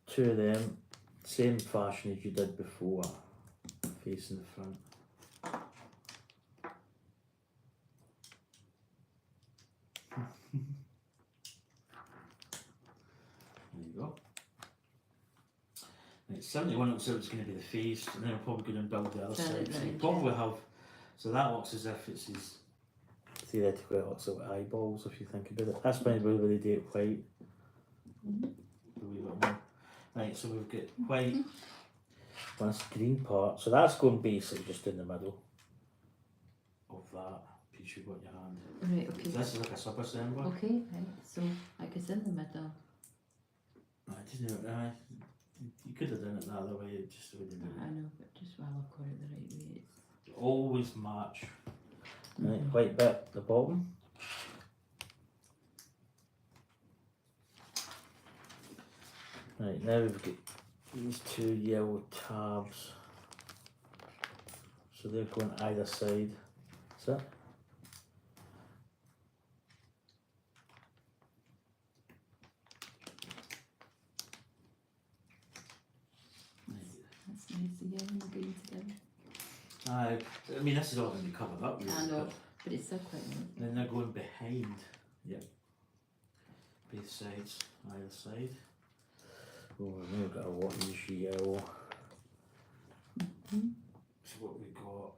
2 of them, same fashion as you did before, facing the front. There you go. Right, 71 looks like it's going to be the face, and then we're probably going to build the other Turn side. it So you round, probably have, so that looks as if it's his, theoretically it looks like eyeballs if you think about it. That's probably where they do it white. A wee bit more. Right, so we've got white, this green part, so that's going basically just in the middle of that piece you've got in your hand. Right, okay. So this is like a sub-assembly. Okay, right, so like it's in the middle. I didn't know, you could have done it the other way, it just wouldn't do it. I know, but just while I've got it the right way, it's... Always match. Right, white bit at the bottom. Right, now we've got these two yellow tabs. So they're going either side. That's it. That's nice, the yellow and the green together. I mean, this is all going to be covered up, really. I know, but it's still quite nice. Then they're going behind. Yep. Both sides, either side. Oh, we've got a lot of this yellow. So what we got?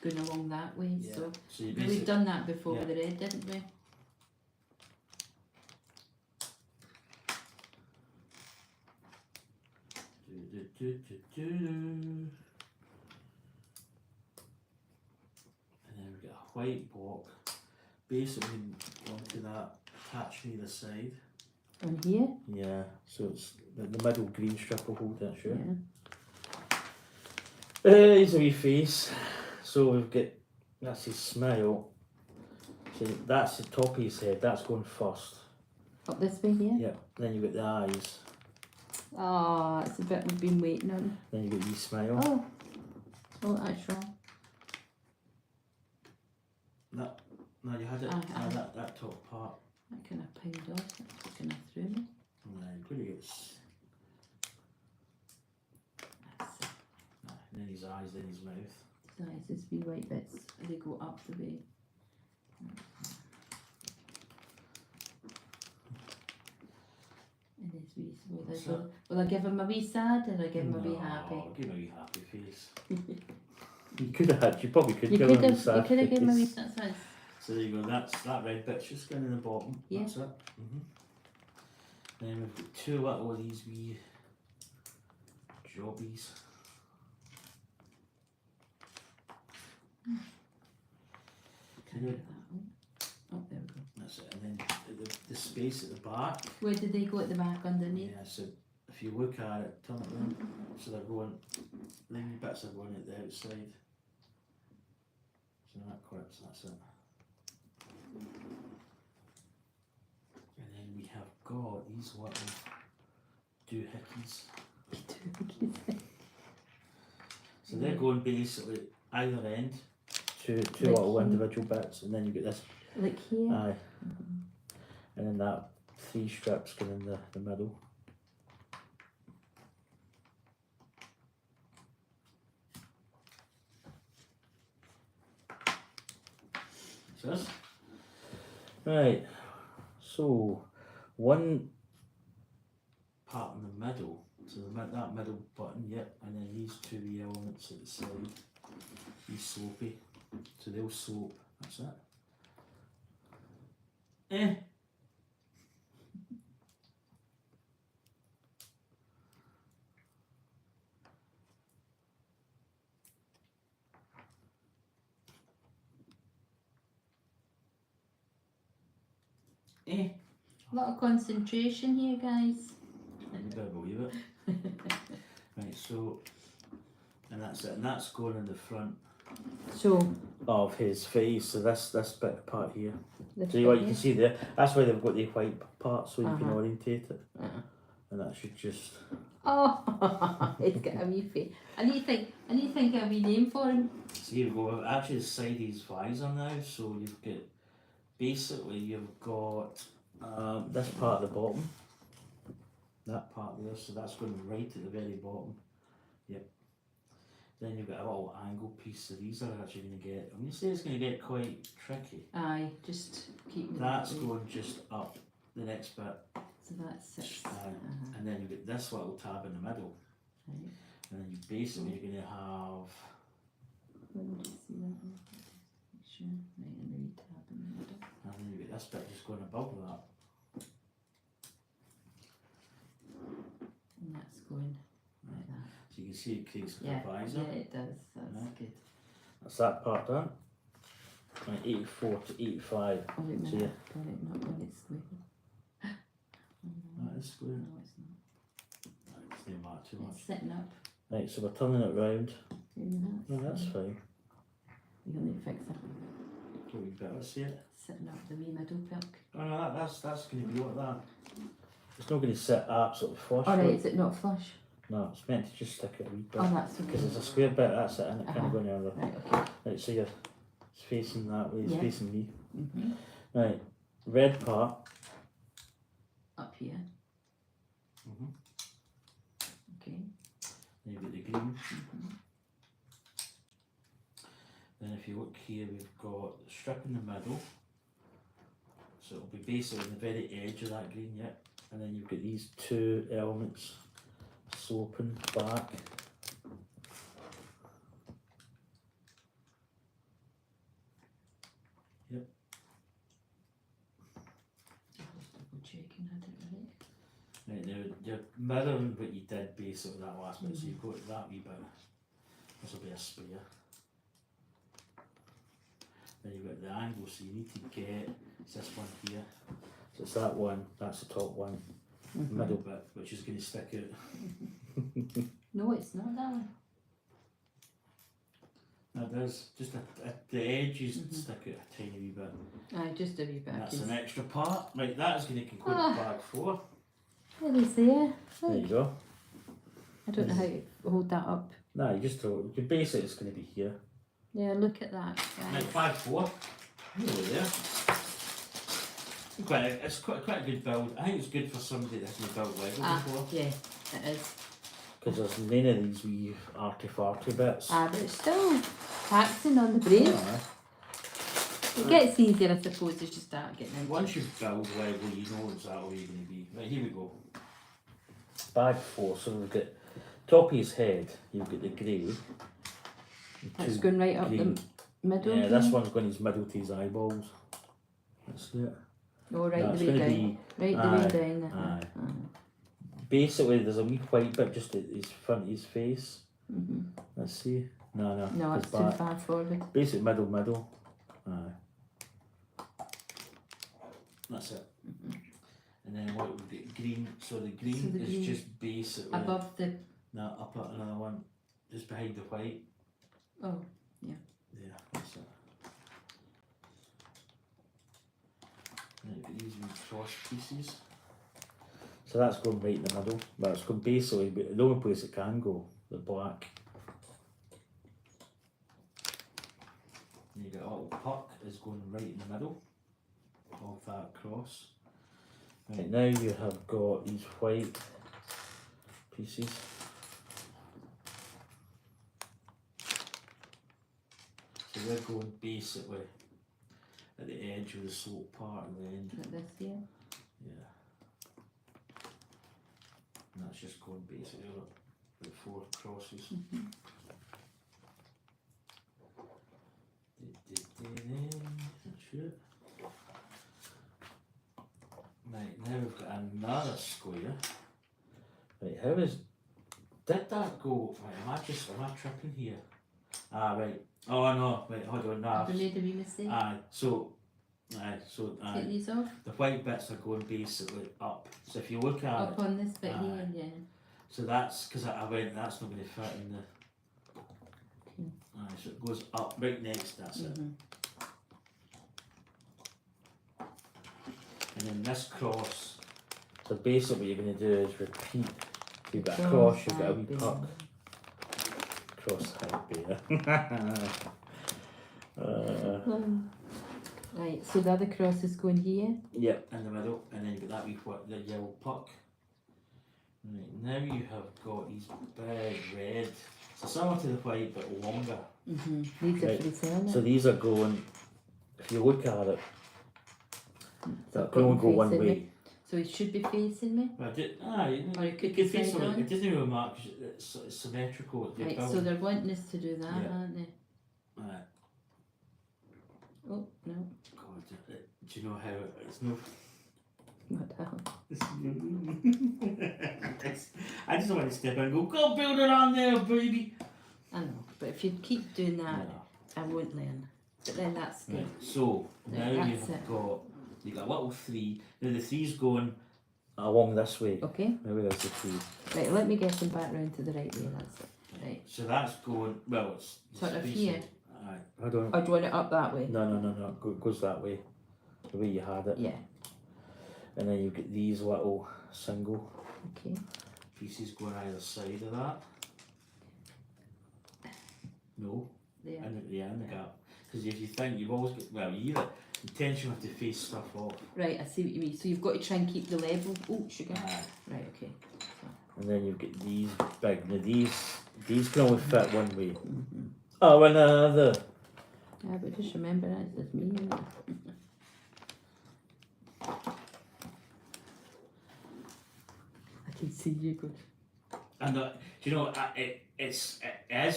Going along that way, Yeah. so... So you We've basically, done that before yeah. with the red, didn't we? and then we get a white block. Basically, onto that, attached to either side. On here? Yeah, so it's the middle green strip will hold that, sure. Yeah. Here's a wee face. So we've got, that's his smile. So that's the top of his head, that's going first. Up this way here? Yeah, then you've got the eyes. Oh, it's a bit we've been waiting on. Then you've got his smile. Oh, that's wrong. No, you had it, Aye. that top part. That kind of piled off, that's kind of through me. And then you've got to get, That's it. and then his eyes, then his mouth. His eyes, his wee white bits, they go up the way. And his wee, will I give him a wee sad or I give him a wee happy? No, give him a wee happy face. You could have had, you probably could You give could him a have, sad you could have given him a wee face. sad. So there you go, that's that red bit's just going in the bottom. Yeah. That's it. Then we've got two little of these wee jobbies. Can't get that one. Oh, there we go. That's it, and then the space at the back. Where did they go at the back underneath? Yeah, so if you look at it, turn it round. So they're going, the wee bits are going at the outside. So that clips, that's it. And then we have got these little doohickeys. So they're going basically either end, two Like little here. individual bits, and then you get this, Like here? aye, and then that three strips going in the middle. So this. Right, so one part in the middle, so that middle button, yep, and then these two wee elements at the side, these slopey, so they'll slope, that's it. A lot of concentration here, guys. You better believe it. Right, so, and that's it, and that's going in the front So, of his face, so this bit part here. this So what you bit can see there, that's why they've got the white part, so you can Uh-huh. orientate it. here. And that should just, Oh, it's got a wee face. I need to think of a wee name for him. so here we go, actually the side of his visor now, so you've got, basically you've got this part at the bottom, that part there, so that's going right at the very bottom, yep. Then you've got a little angle piece, so these are actually going to get, I'm going to say it's going to get quite tricky. Aye, just keep that's going just up the next bit. So that's 6. And then you get this little tab in the middle. Right. And then you basically you're going to have. Where would you see that? Sure. Right, and the wee tab in the middle. And then you get this bit just going above that. And that's going like that. So you can see it creates Yeah, a visor. yeah, it does. That's Right. good. That's that part done. Right, 84 to 85. Oh, wait a So minute. Got it, not when it's square. That is square. No, it's not. Right, it's not matter too much. It's sitting up. Right, so we're turning it round. That's No, that's fine. You'll need to fix it. Can we better see it? Sitting up the wee middle pilk. Oh no, that's going to be like that. It's not going to sit absolutely flush. Alright, with- is it not flush? No, it's meant to just stick it a wee bit. Oh, that's okay. Because it's a square bit, that's it, and it can't Uh-huh. go any other. Right, okay. Right, so it's facing that way, it's Yeah. facing me. Mm-hmm. Right, red part. Up here. Mm-hmm. Okay. Then you've got the green. Mm-hmm. Then if you look here, we've got the strip in the middle. So it'll be basically on the very edge of that green, yeah. And then you've got these two elements sloping back. Yep. Just double checking I did it right. Right, now you're mirroring what you did basically that last bit, so you've got that wee bit. This will be a square. Then you've got the angle, so you need to get this one here. So it's that one, that's the top one, Mm-hmm. middle bit, which is going to stick out. No, it's not that one. That does, just the edges Mhm. stick out a tiny wee bit. Aye, just a wee bit. And that's an extra part. Right, that is going to conclude Ah. bag 4. There is there. There you go. I don't know how to hold that up. No, you just throw it. You can base it, it's going to be here. Yeah, look at that. Right, Guys. bag 4. Nearly there. It's quite a good build. I think it's good for somebody that hasn't built Lego before. Yeah, it is. Because there's none of these wee arty-farty bits. But it's still taxing on the brain. Aye. It gets easier, I suppose, as you start getting into it. Once you build Lego, you know exactly where you're going to be. Right, here we go. Bag 4. So we've got top of his head, you've got the grey. That's going right up green. the middle. Yeah, this here. one's going his middle to his eyeballs. That's it. Oh, right No, it's the way gonna down. Right the aye, way down. aye. Basically, there's a wee white bit just at his front of his face. Mm-hmm. Let's see. No, No, goes it's too back. far forward. Basic middle. Aye. That's it. And then what we get green. So the green So the is green just basically Above the. no up at another one, just behind the white. Oh, Yeah, that's it. And you've got these wee cross pieces. So that's going right in the middle. Well, it's going basically, but the only place it can go, the black. And you got a little puck is going right in the middle of that cross. Right, now you have got these white pieces. So they're going basically at the edge of the slope part and then, like this here. yeah. And that's just going basically over the 4 crosses. Mm-hmm. That's it. Right, now we've got another square. Right, how is, did that go, right, am I tripping here? Ah, right, oh no, right, hold on, no. Have we made a wee mistake? So Take these off. the white bits are going basically up. So if you look at Up it, on this bit aye. here, yeah. so that's because I went, that's not going to fit in the. Okay. So it goes up right next, that's it. Mhm. And then this cross, so basically what you're going to do is repeat. You've got a Cross cross, you've got a side wee bear. puck. Cross side bear. Right, so the other cross is going here. Yep, in the middle, and then you've got that wee the yellow puck. Right, now you have got these big red, so similar to the white but longer. Mm-hmm. These are Right, for the selling. So these are going, if you look at it, So That I've can got only him go one facing way. me. So he should be facing me. But Or it it could could be face side something. on. It doesn't really matter 'cause it's symmetrical. You're Right, so building. they're wanting us to do that, Yeah. aren't they? Right. Oh, no. God, do you know how it's no. What the hell? I just want to step in and go build it on there, baby. I know, but if you keep doing that, No. I won't learn. But then that's the... Right. So Right, now that's you've it. got a little 3. Now the 3's going along this way. Okay, Maybe there's the 3. right, let me get him back round to the right way, that's it. Right, So that's going it's Sort of facing- here. Aye. I don't. or do you want it up that way? No. It goes that way. The way you had it. Yeah, And then you get these little single okay. pieces going either side of that. No, There. in the gap. Because if you think you've always got, you either intention have to face stuff off. Right, I see what you mean. So you've got to try and keep the level. Oh, sugar. Aye. Right, okay. And then you've got these big. Now these can only fit one way. Mm-hmm. Oh, another. Yeah, but just remember that it's me, isn't it? I can see you good. And do you know, it is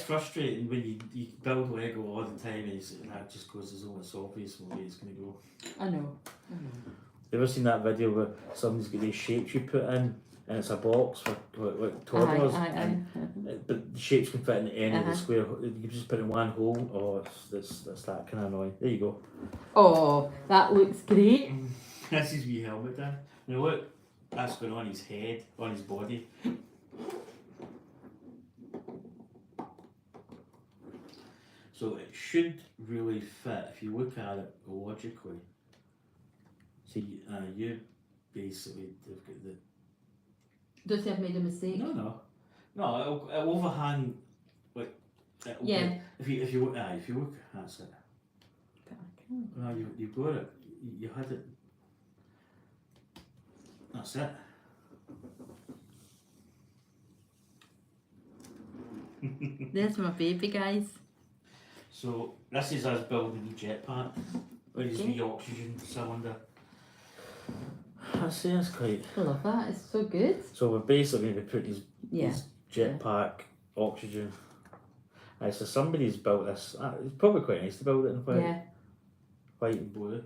frustrating when you build Lego all the time and that just goes as almost obvious the way it's going to go. I know. You ever seen that video where somebody's got these shapes you put in and it's a box for like toddlers? Aye. But the shapes can fit in the end of the Uh-huh. square. You just put it in one hole. Oh, that's that kind of annoying. There you go. Oh, that looks great. That's his wee helmet then. Now look, that's going on his head, on his body. So it should really fit if you look at it logically. See, you basically have got the. Does he have made a mistake? No, it'll overhang. Like, Yeah. If you look, that's it. But I can't. No, you got it. You had it. That's it. There's my baby, guys. So this is us building the jetpack with his Okay. wee oxygen cylinder. That's quite. I love that. It's so good. So we're basically going to be putting Yeah. his jetpack oxygen. Right, so somebody's built this. It's probably quite nice to build it in Yeah. white and blue.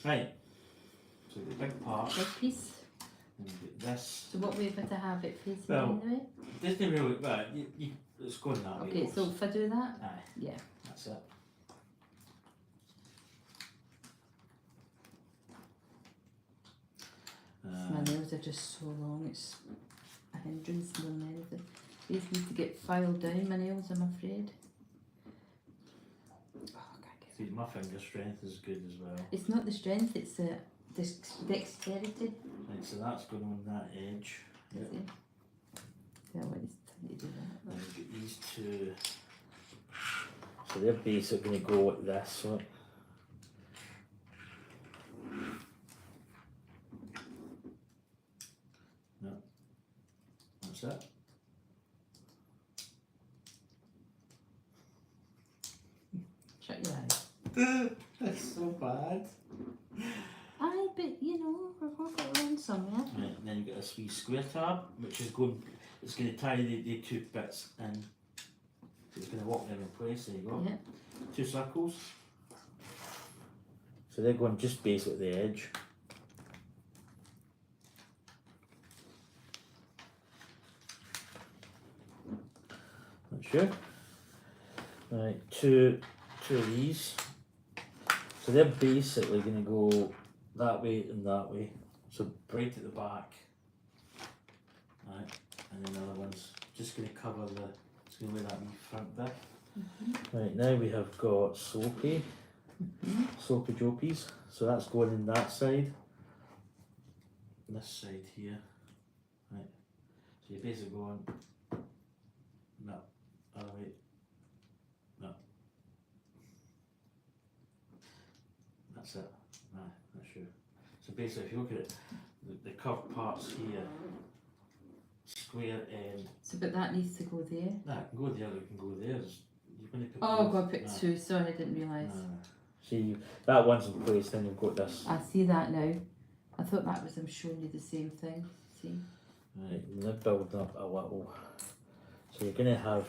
Right. So the big part. Big piece. And you get this. So what way would I have it facing Well, anyway? Doesn't really. Well, it's going that way. Okay, so if I do that, Aye, yeah. that's it. My nails are just so long, it's a hindrance more than anything. These need to get filed down, my nails, I'm afraid. Oh, I can't get See, my finger strength is good as well. It's not the strength, it's the dexterity. Right, so that's going on that edge. Yeah. See? Yeah, well, it's time to do that. And you get these two. So they're basically going to go like this. Look. No. That's it. Shut your eyes. That's so bad. Aye, but you know, we're going to get around somewhere. Right, and then you get this wee square tab, which is going. It's going to tie the two bits in. So it's going to lock them in place. There you go. Yeah. 2 circles. So they're going just basically the edge. Not sure. Right, two of these. So they're basically going to go that way and that way. So right at the back. Right, and then the other one's just going to cover the. It's going to wear that wee front bit. Right, now we have got Soapy. Soapy Jopies. So that's going in that side. This side here. Right. So you're basically going. No. Other way. No. That's it. No, not sure. So basically, if you look at it, the curved parts here, square end. So, but that needs to go there. That can go there, it can go there. You're going to put Oh, both. God, put No. two. Sorry, I didn't realise. No. See, that one's in place, then you've got this. I see that now. I thought that was them showing you the same thing. See? Right, and they're building up a little. So you're going to have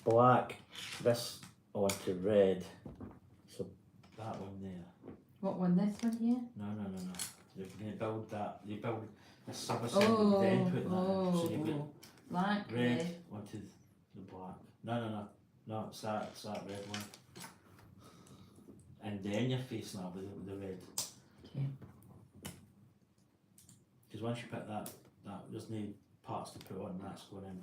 black, this onto red. So that one there. What one? This one here? No. You're going to build that. You build a sub-assembly, then put that in. So you've got black, red onto the black. No, it's that red one. And then you're facing up with the red. Okay. Because once you put that there's no parts to put on, that's going in.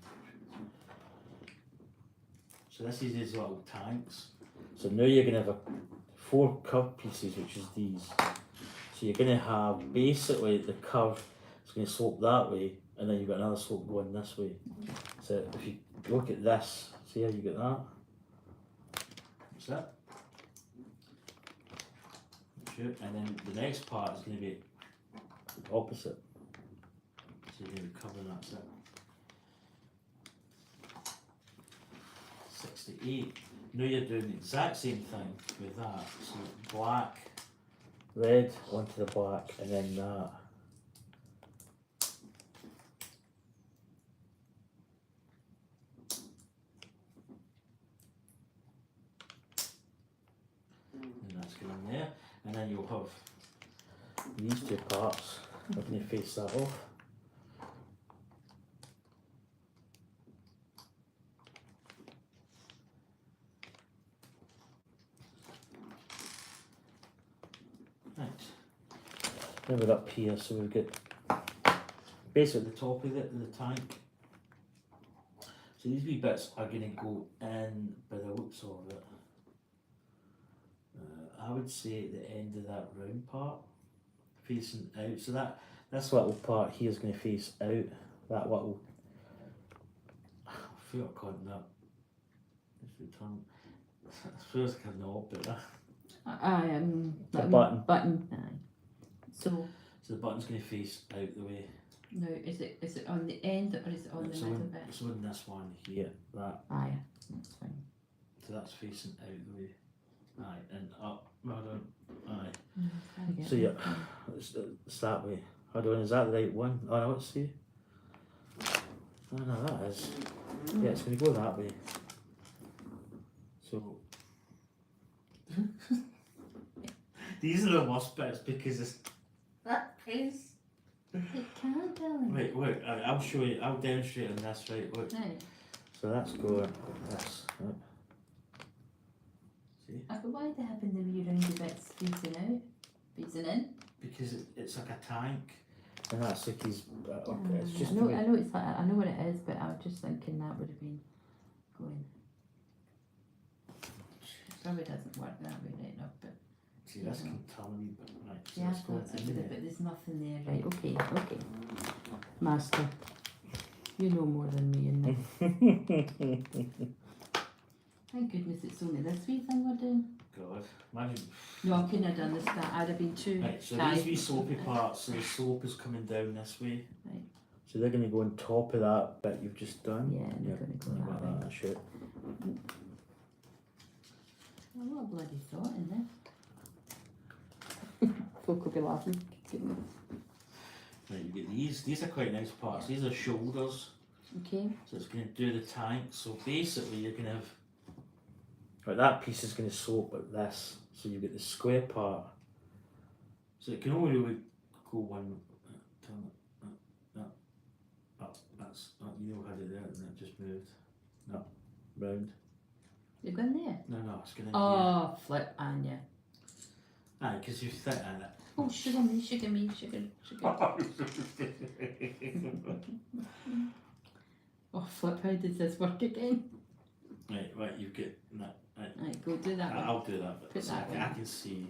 So this is these little tanks. So now you're going to have 4 curved pieces, which is these. So you're going to have basically the curve is going to slope that way, and then you've got another slope going this way. So if you look at this, see how you get that? What's that? And then the next part is going to be opposite. So you're going to be covering that. So 68. Now you're doing the exact same thing with that. So black, red onto the black, and then that. And that's going in there. And then you'll have these 2 parts. We're going to face that off. Right. Now we're up here, so we've got basically the top of it, the tank. So these wee bits are going to go in by the looks of it. I would say at the end of that round part, facing out. So this little part here is going to face out. That little, I feel like calling that. I feel like a knob, but The button. Button. Aye. So the button's going to face out the way. now is it on the end or is it on the So middle in, bit? so in this one here, that. Aye, that's fine. So that's facing out the way. Aye, and up. Hold on. Aye. I get So yeah, that. it's that way. Hold on, is that the right one? Oh no, let's see. Oh no, that is. Yeah, it's going to go that way. So. These are the worst bits because it's that face. It can't tell. Wait, look, I'll show you, I'll demonstrate on this, right, look. Right. So that's going like this, right. See? But why do they have in the wee roundy bits facing out? Facing in? Because it's like a tank. And that's like his, it's just I know it's like, I know what it is, but I was just thinking that would have been going. It probably doesn't work that way right now, but see, this can turn a wee bit, right, so yeah, it's going that's in it, there. but there's nothing there. Right, okay. Master, you know more than me in this. Thank goodness it's only this wee thing we're doing. God, imagine. No, I couldn't have done this, that I'd have been too Right, so tight. these wee soapy parts, so the soap is coming down this way. Right. So they're going to go on top of that bit you've just done. Yeah, they're going to go that way. That shit. A lot of bloody thought in this. Folk will be laughing. Goodness. Right, you get these are quite nice parts. These are shoulders. Okay. So it's going to do the tank. So basically you're going to have, right, that piece is going to slope like this. So you get the square part. So it can only really go one, turn it, up, that's, you know how to do it, and it just moved. No, round. You're going there? No, it's going in here. Oh, flip, Anya. Aye, because you fit in it. Oh, sugar me. Oh, flip, how does this work again? Right, you get that. Right, go do that one. I'll do that, but Put so that I one. can see.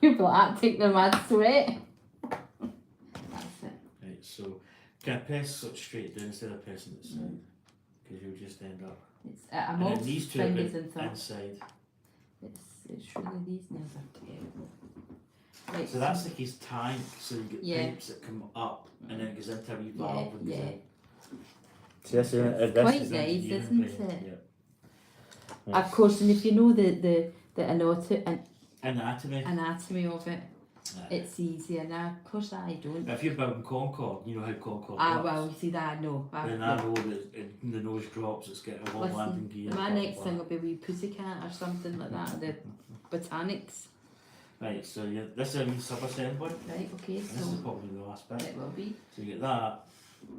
You'll be like, take the mad sweat. That's it. Right, so can I press such straight down instead of pressing it side? Because you'll just end up. It's, I'm And all then these two are fingers bit and thumbs. inside. It's really these nails are terrible. Right, So that's like his tank, so you get Yeah. pipes that come up and then it goes into a wee valve and goes yeah. in. So this Quite nice, isn't it? Yeah. Of course, and if you know the the anatomy of it. Aye. It's easy, and of course I don't. If you're building Concorde, you know how Concorde Ah, works. well, you see that, no. Then I know that the nose drops, it's got a long landing gear. My blah, next blah. thing will be wee pussycat or something like that, the botanics. Right, so this is a wee sub-assembly. Right, okay, And this is so probably the last bit. it will be. So you get that,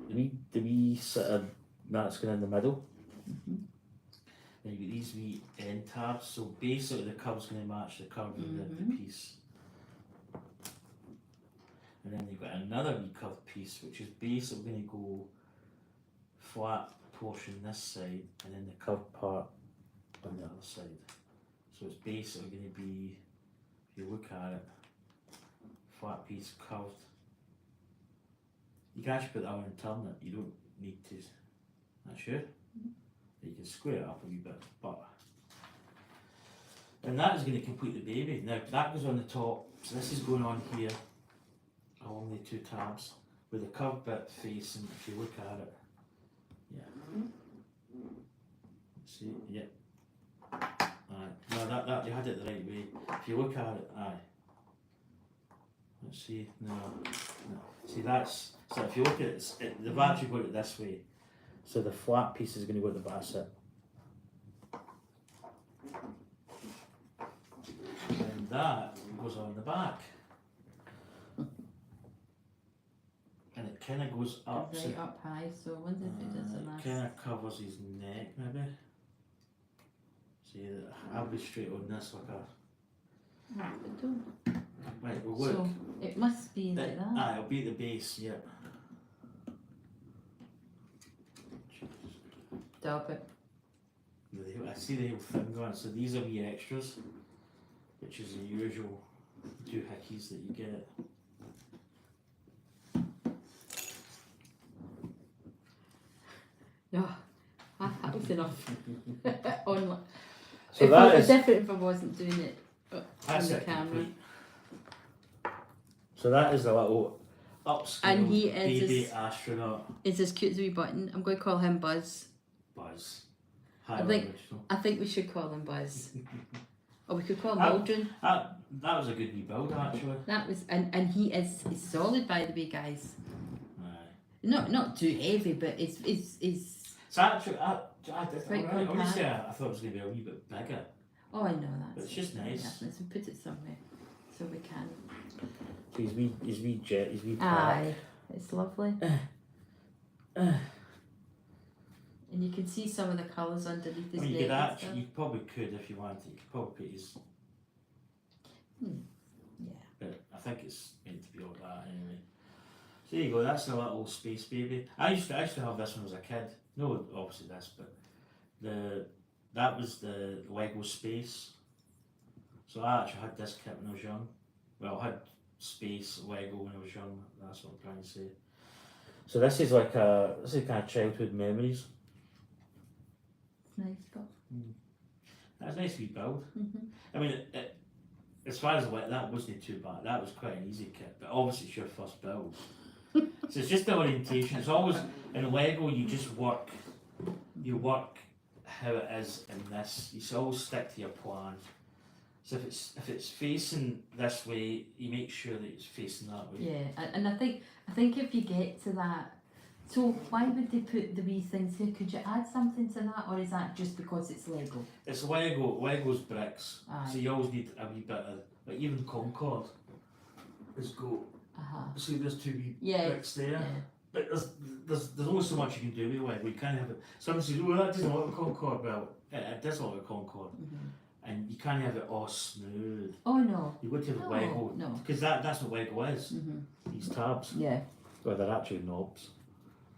the wee sort of, that's going in the middle. Mhm. Then you get these wee end tabs, so basically the curve's going to match the curve of the piece. And then you've got another wee curved piece, which is basically going to go flat portion this side, and then the curved part on the other side. So it's basically going to be, if you look at it, flat piece curved. You can actually put that on and turn it, you don't need to, not sure. You can square it up a wee bit, but. And that is going to complete the baby. Now that goes on the top, so this is going on here, along the two tabs, with the curved bit facing, if you look at it. Yeah. See, yeah. Aye. No, that you had it the right way. If you look at it, aye. Let's see, no. See that's, so if you look at it, they've actually got it this way. So the flat piece is going to go at the basset. And that goes on the back. And it kind of goes up. Right So, up high, so I wonder if it does a it nice. kind of covers his neck maybe. See, I'll be straight on this like a. Right, but don't. Right, well look. So it must be like that. Aye, it'll be at the base, yeah. Dab it. I see the whole thing going, so these are wee extras, which is the usual doohickeys that you get. No, that was enough. On, So it that would be is, different if I wasn't doing it on that's the it camera. complete. So that is the little upscale And he is baby as- astronaut It's as cute as a wee button. I'm going to call him Buzz. Buzz. I Highly think- original. I think we should call him Buzz. Or we could call him Ah. Aldrin. That was a good wee build actually. That was, and he is he's solid, by the way, guys. Aye. Not too heavy, but it's It's actually, I did, Right, right, obviously compact. I thought it was going to be a wee bit bigger. oh, I know But that's it's just nice. Yeah, let's put it somewhere so we can. So his wee jet, his wee Aye, it's lovely. And you can see some of the colours underneath I his mean, you neck could and actually, stuff. you probably could if you wanted. You could probably put his, Yeah. but I think it's meant to be all that anyway. So there you go. That's the little space baby. I used to have this when I was a kid. No, obviously this, but that was the Lego Space. So I actually had this kit when I was young. Well, I had Space Lego when I was young. That's what I'm trying to say. So this is like this is kind of childhood memories. Nice, but. That's a nice wee build. Mhm. I mean, as far as like that wasn't too bad. That was quite an easy kit, but obviously it's your first build. So it's just the orientation. It's always in Lego. You just work. You work how it is in this. You always stick to your plan. So if it's facing this way, you make sure that it's facing that way. Yeah, and I think if you get to that, so why would they put the wee things here? Could you add something to that, or is that just because it's Lego? It's Lego's bricks. Aye. So you always need a wee bit of, like even Concorde is go. See, there's two wee Yeah. bricks there. Yeah. But there's only so much you can do with Lego. You can't have it. Someone says, "Oh, that doesn't look like a Concorde." Well, it does look like a Concorde, and you can't have it all smooth. Oh no. You got to have No, Lego, no. because that's what Lego is. These tabs. Yeah. Well, they're actually knobs.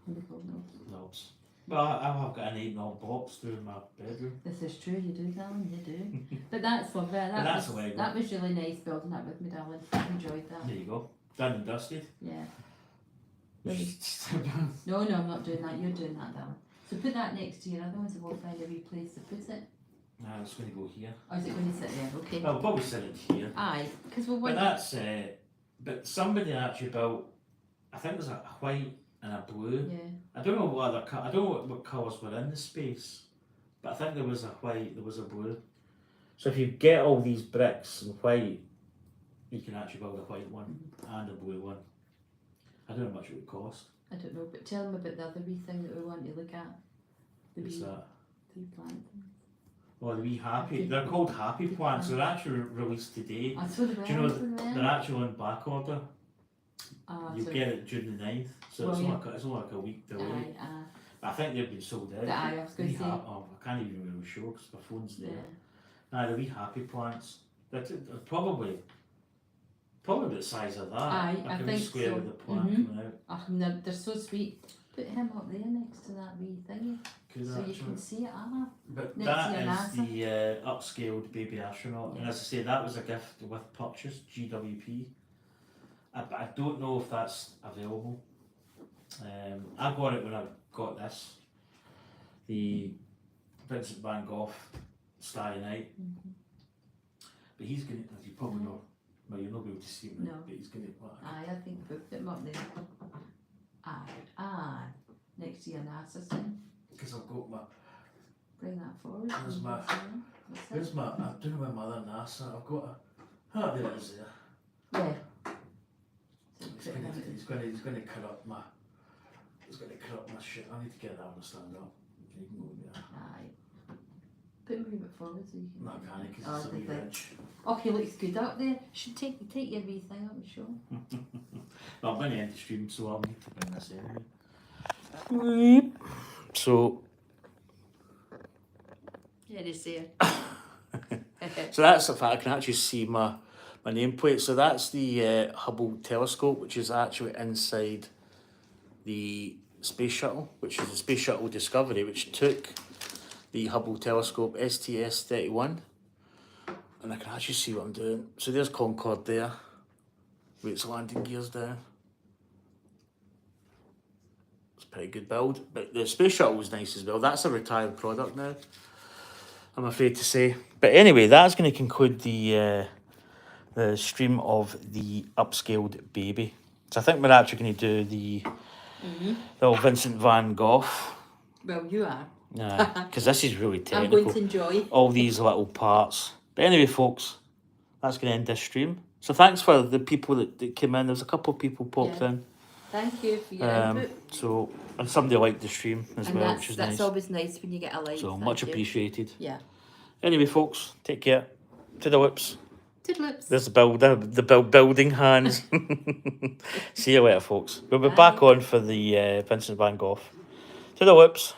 Wonderful, no. Knobs. Well, I've got an 8-knob box through in my bedroom. This is true, you do, darling, you do. But that's lovely. that's Lego. That was really nice building that with me, darling. Enjoyed that. There you go. Done and dusted. Yeah. No, No, I'm not doing that. You're doing that, darling. So put that next to your other ones and we'll find a wee place to put it. it's going to go here. Or is it going to sit there? Okay. Well, we'll probably sit it here. Aye, because we'll But want. that's, but somebody actually built, I think there's a white and a blue. Yeah. I don't know what I don't know what colours were in the space, but I think there was a white, there was a blue. So if you get all these bricks in white, you can actually build a white one and a blue one. I don't know how much it would cost. I don't know, but tell them about the other wee thing that we want to look at. The What's wee, that? the wee plant. Oh, the wee happy. Okay. They're called happy plants. They're actually released today. I saw the Do you know birds and they're then. actually on back order? You So, get it June the 9th, so Well, it's, yeah. it's only like a week delay. aye, I think they've been sold out. I was going to say. I can't even really show because my phone's there. Yeah. The wee happy plants. They're probably the size of that. Aye, like I a wee think square so. with the plant Mhm. coming out. And they're so sweet. Put him up there next to that wee thingy, Could so you actually. can see it, Anna. But next that to your is the upscaled baby astronaut, and Yeah. as I say, that was a gift with purchase, GWP. I don't know if that's available. I got it when I got this, the Vincent van Gogh Starry Night. But he's going to, you probably know, well, you'll not be able to see him, No. but he's going to, Aye, I think we put him up there. Aye, next to your NASA sign. because I've got my, Bring that forward. Where's my- What's that? I don't know my mother NASA, I've got there it is there. Yeah. He's going to cut up my shit. I need to get that one to stand up. You can go there. Aye. Put him a wee bit forward so you can. No, I can't because Oh, it's a wee did they? ridge. Okay, looks good up there. Should take your wee thing up and show. Well, I'm going to end the stream, so I'll need to bring this anyway. So, Yeah, they say it. so that's if I can actually see my nameplate. So that's the Hubble telescope, which is actually inside the space shuttle, which is the Space Shuttle Discovery, which took the Hubble telescope STS-31. And I can actually see what I'm doing. So there's Concorde there, with its landing gears down. It's a pretty good build. But the space shuttle was nice as well. That's a retired product now, I'm afraid to say. But anyway, that's going to conclude the stream of the upscaled baby. So I think we're actually going to do the little Vincent van Gogh. Well, you are. Because this is really I'm technical. going to enjoy. All these little parts. But anyway, folks, that's going to end this stream. So thanks for the people that came in. There's a couple of people popped in. Thank you for your input. So, and somebody liked the stream as And well, which is that's nice. always nice when you get a like. So thank much you. appreciated. Yeah. Anyway, folks, take care. To the whips. Toodlips. There's the building hands. See you later, folks. We'll be back Bye. on for the Vincent van Gogh. To the whips.